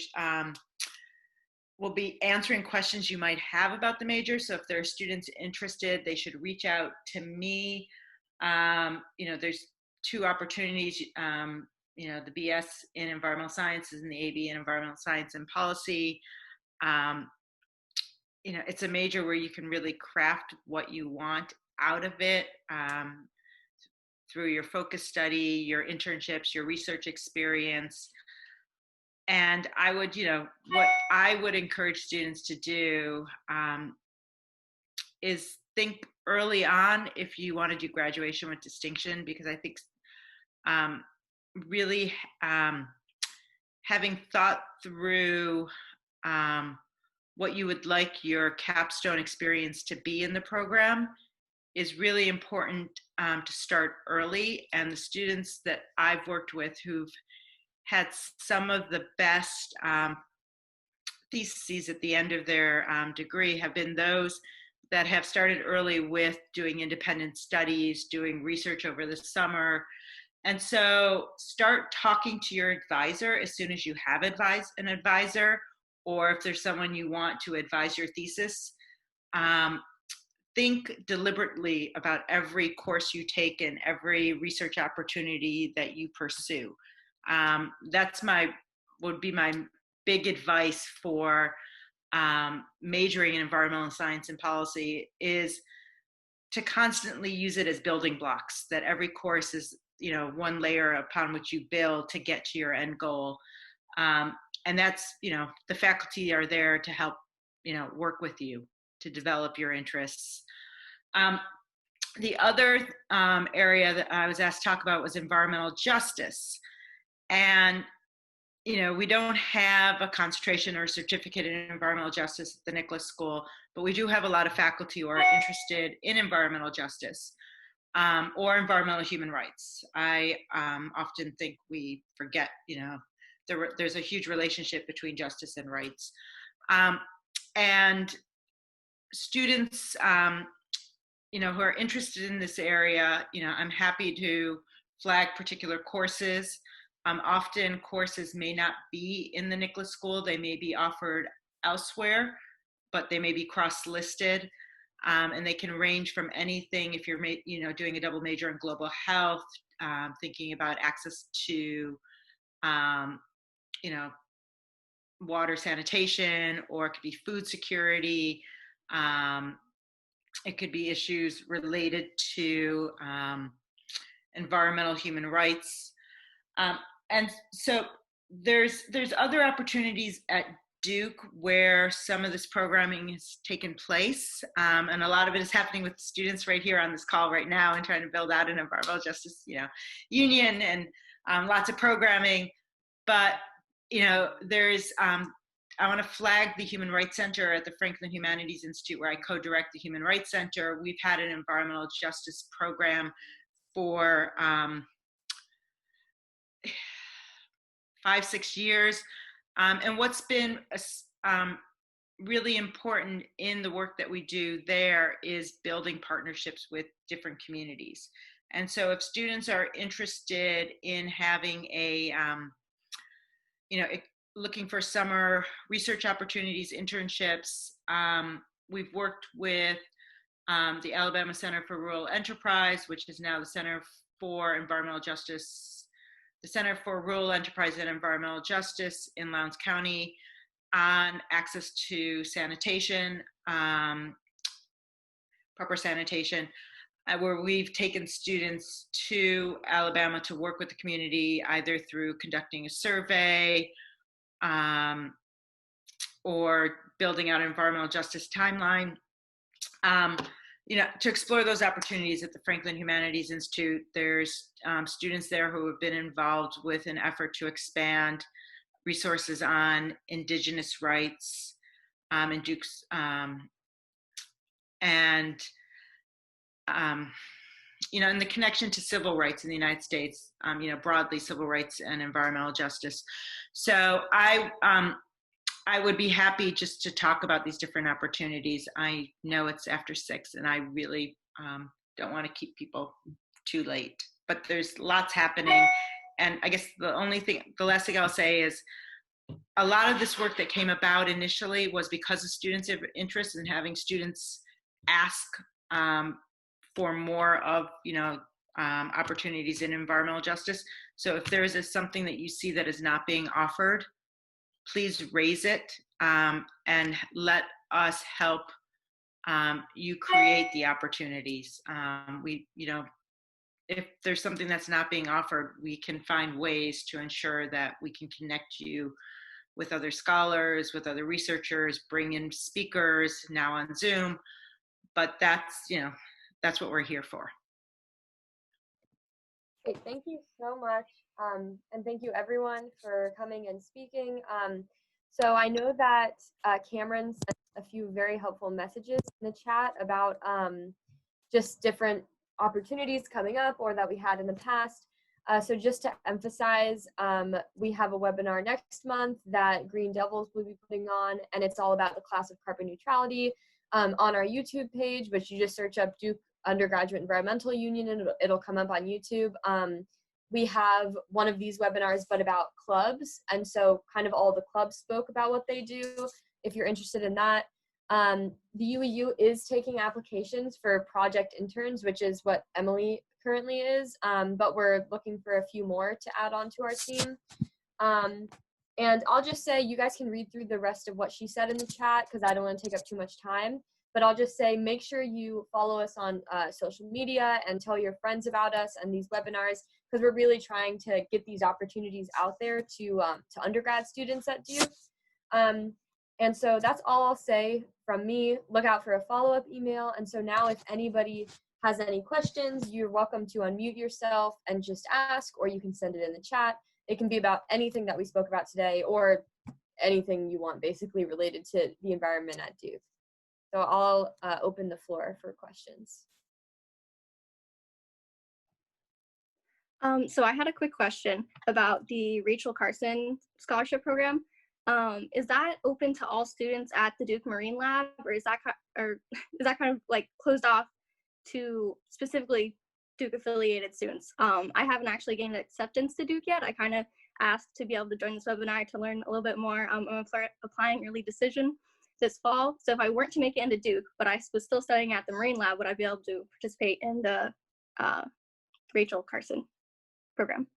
will be answering questions you might have about the major. So if there are students interested, they should reach out to me. You know, there's two opportunities, you know, the BS in environmental sciences and the AB in environmental science and policy. You know, it's a major where you can really craft what you want out of it through your focus study, your internships, your research experience. And I would, you know, what I would encourage students to do is think early on if you want to do graduation with distinction, because I think really having thought through what you would like your capstone experience to be in the program is really important to start early. And the students that I've worked with who've had some of the best theses at the end of their degree have been those that have started early with doing independent studies, doing research over the summer. And so start talking to your advisor as soon as you have an advisor, or if there's someone you want to advise your thesis. Think deliberately about every course you take and every research opportunity that you pursue. That's would be my big advice for majoring in environmental science and policy, is to constantly use it as building blocks, that every course is, you know, one layer upon which you build to get to your end goal. And that's, you know, the faculty are there to help, you know, work with you to develop your interests. The other area that I was asked to talk about was environmental justice. And, you know, we don't have a concentration or a certificate in environmental justice at the Nicholas School, but we do have a lot of faculty who are interested in environmental justice or environmental human rights. I often think we forget, you know, there's a huge relationship between justice and rights. And students, you know, who are interested in this area, you know, I'm happy to flag particular courses. Often courses may not be in the Nicholas School, they may be offered elsewhere, but they may be cross-listed. And they can range from anything, if you're, you know, doing a double major in global health, thinking about access to, you know, water sanitation, or it could be food security. It could be issues related to environmental human rights. And so there's other opportunities at Duke where some of this programming has taken place. And a lot of it is happening with students right here on this call right now and trying to build out an environmental justice, you know, union, and lots of programming. But, you know, there's, I want to flag the Human Rights Center at the Franklin Humanities Institute, where I co-direct the Human Rights Center. We've had an environmental justice program for 5-6 years. And what's been really important in the work that we do there is building partnerships with different communities. And so if students are interested in having a, you know, looking for summer research opportunities, internships, we've worked with the Alabama Center for Rural Enterprise, which is now the Center for Environmental Justice, the Center for Rural Enterprise and Environmental Justice in Lowndes County, on access to sanitation, proper sanitation, where we've taken students to Alabama to work with the community, either through conducting a survey or building out an environmental justice timeline. You know, to explore those opportunities at the Franklin Humanities Institute, there's students there who have been involved with an effort to expand resources on Indigenous rights in Duke's, and and the connection to civil rights in the United States, broadly civil rights and environmental justice. So I would be happy just to talk about these different opportunities. I know it's after 6 and I really don't want to keep people too late, but there's lots happening. And I guess the last thing I'll say is a lot of this work that came about initially was because of students' interest in having students ask for more of, opportunities in environmental justice. So if there is something that you see that is not being offered, please raise it and let us help you create the opportunities. If there's something that's not being offered, we can find ways to ensure that we can connect you with other scholars, with other researchers, bring in speakers now on Zoom. But that's what we're here for. Great, thank you so much. And thank you everyone for coming and speaking. So I know that Cameron sent a few very helpful messages in the chat about just different opportunities coming up or that we had in the past. So just to emphasize, we have a webinar next month that Green Devils will be putting on, and it's all about the class of carbon neutrality on our YouTube page, but you just search up Duke Undergraduate Environmental Union and it'll come up on YouTube. We have one of these webinars, but about clubs. And so kind of all the clubs spoke about what they do. If you're interested in that, the UEU is taking applications for project interns, which is what Emily currently is, but we're looking for a few more to add on to our team. And I'll just say, you guys can read through the rest of what she said in the chat because I don't want to take up too much time. But I'll just say, make sure you follow us on social media and tell your friends about us and these webinars, because we're really trying to get these opportunities out there to undergrad students at Duke. And so that's all I'll say from me. Look out for a follow-up email. And so now if anybody has any questions, you're welcome to unmute yourself and just ask, or you can send it in the chat. It can be about anything that we spoke about today or anything you want basically related to the environment at Duke. So I'll open the floor for questions. So I had a quick question about the Rachel Carson Scholarship Program. Is that open to all students at the Duke Marine Lab, or is that kind of like closed off to specifically Duke affiliated students? I haven't actually gained acceptance to Duke yet. I kind of asked to be able to join this webinar to learn a little bit more. I'm applying early decision this fall. So if I weren't to make it into Duke, but I was still studying at the Marine Lab, would I be able to participate in the Rachel Carson program?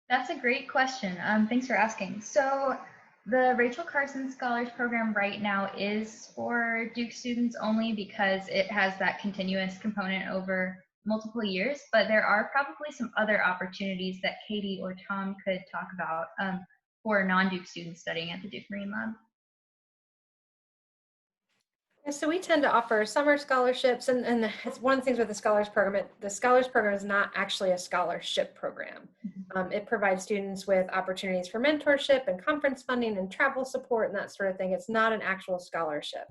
That's a great question. Thanks for asking. So the Rachel Carson Scholars Program right now is for Duke students only because it has that continuous component over multiple years, but there are probably some other opportunities that Katie or Tom could talk about for non-Duke students studying at the Duke Marine Lab. So we tend to offer summer scholarships, and it's one of the things with the Scholars Program. The Scholars Program is not actually a scholarship program. It provides students with opportunities for mentorship and conference funding and travel support and that sort of thing. It's not an actual scholarship.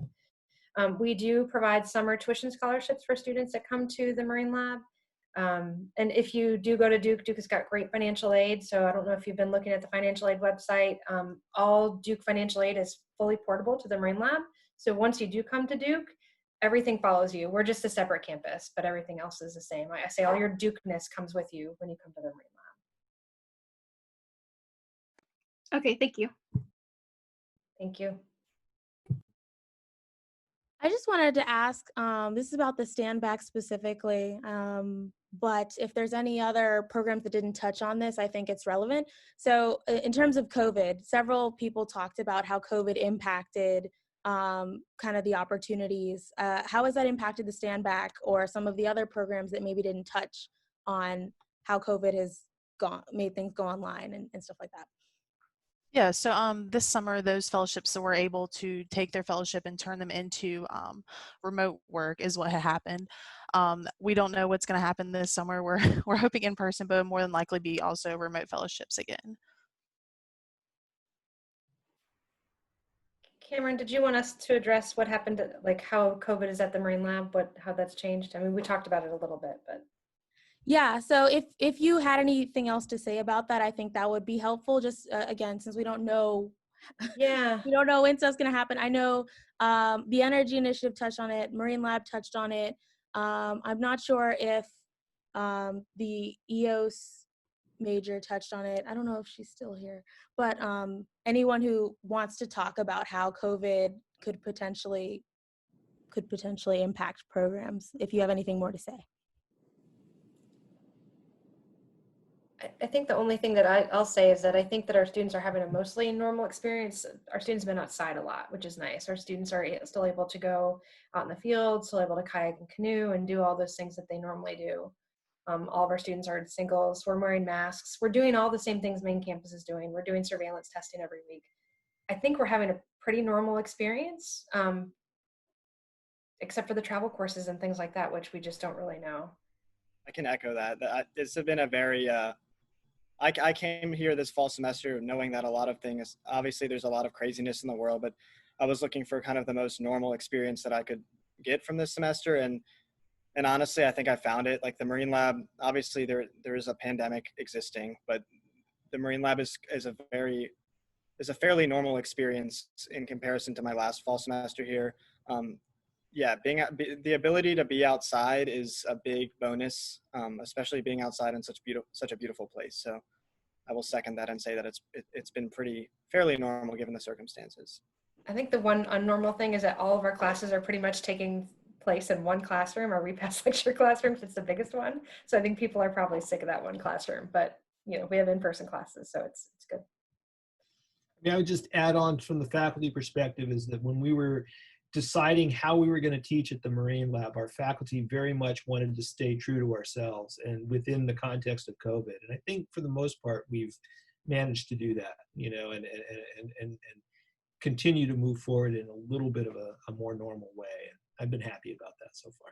We do provide summer tuition scholarships for students that come to the Marine Lab. And if you do go to Duke, Duke has got great financial aid. So I don't know if you've been looking at the financial aid website. All Duke financial aid is fully portable to the Marine Lab. So once you do come to Duke, everything follows you. We're just a separate campus, but everything else is the same. I say all your Dukeness comes with you when you come to the Marine Lab. Okay, thank you. Thank you. I just wanted to ask, this is about the stand back specifically, but if there's any other programs that didn't touch on this, I think it's relevant. So in terms of COVID, several people talked about how COVID impacted kind of the opportunities. How has that impacted the stand back or some of the other programs that maybe didn't touch on how COVID has made things go online and stuff like that? Yeah, so this summer, those fellowships that were able to take their fellowship and turn them into remote work is what had happened. We don't know what's going to happen this summer. We're hoping in person, but more than likely be also remote fellowships again. Cameron, did you want us to address what happened, like how COVID is at the Marine Lab, how that's changed? I mean, we talked about it a little bit, but. Yeah, so if you had anything else to say about that, I think that would be helpful. Just again, since we don't know, yeah, we don't know when stuff's gonna happen. I know the Energy Initiative touched on it, Marine Lab touched on it. I'm not sure if the EOS major touched on it. I don't know if she's still here, but anyone who wants to talk about how COVID could potentially impact programs, if you have anything more to say. I think the only thing that I'll say is that I think that our students are having a mostly normal experience. Our students have been outside a lot, which is nice. Our students are still able to go out in the field, still able to kayak and canoe and do all those things that they normally do. All of our students are in singles. We're wearing masks. We're doing all the same things main campus is doing. We're doing surveillance testing every week. I think we're having a pretty normal experience, except for the travel courses and things like that, which we just don't really know. I can echo that. This has been a very, I came here this fall semester knowing that a lot of things, obviously there's a lot of craziness in the world, but I was looking for kind of the most normal experience that I could get from this semester. And honestly, I think I found it. Like the Marine Lab, obviously there is a pandemic existing, but the Marine Lab is a fairly normal experience in comparison to my last fall semester here. Yeah, the ability to be outside is a big bonus, especially being outside in such a beautiful place. So I will second that and say that it's been fairly normal given the circumstances. I think the one unnormal thing is that all of our classes are pretty much taking place in one classroom. Our repass lecture classroom is the biggest one. So I think people are probably sick of that one classroom, but you know, we have in-person classes, so it's good. I mean, I would just add on from the faculty perspective is that when we were deciding how we were going to teach at the Marine Lab, our faculty very much wanted to stay true to ourselves and within the context of COVID. And I think for the most part, we've managed to do that, you know, and continue to move forward in a little bit of a more normal way. And I've been happy about that so far.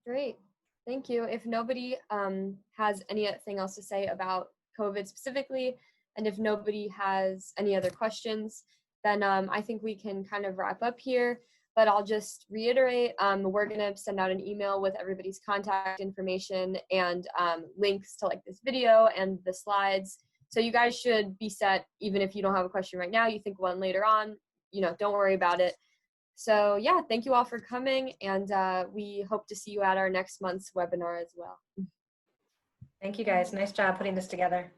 Great. Thank you. If nobody has anything else to say about COVID specifically, and if nobody has any other questions, then I think we can kind of wrap up here. But I'll just reiterate, we're going to send out an email with everybody's contact information and links to like this video and the slides. So you guys should be set, even if you don't have a question right now, you think one later on, you know, don't worry about it. So yeah, thank you all for coming, and we hope to see you at our next month's webinar as well. Thank you guys. Nice job putting this together.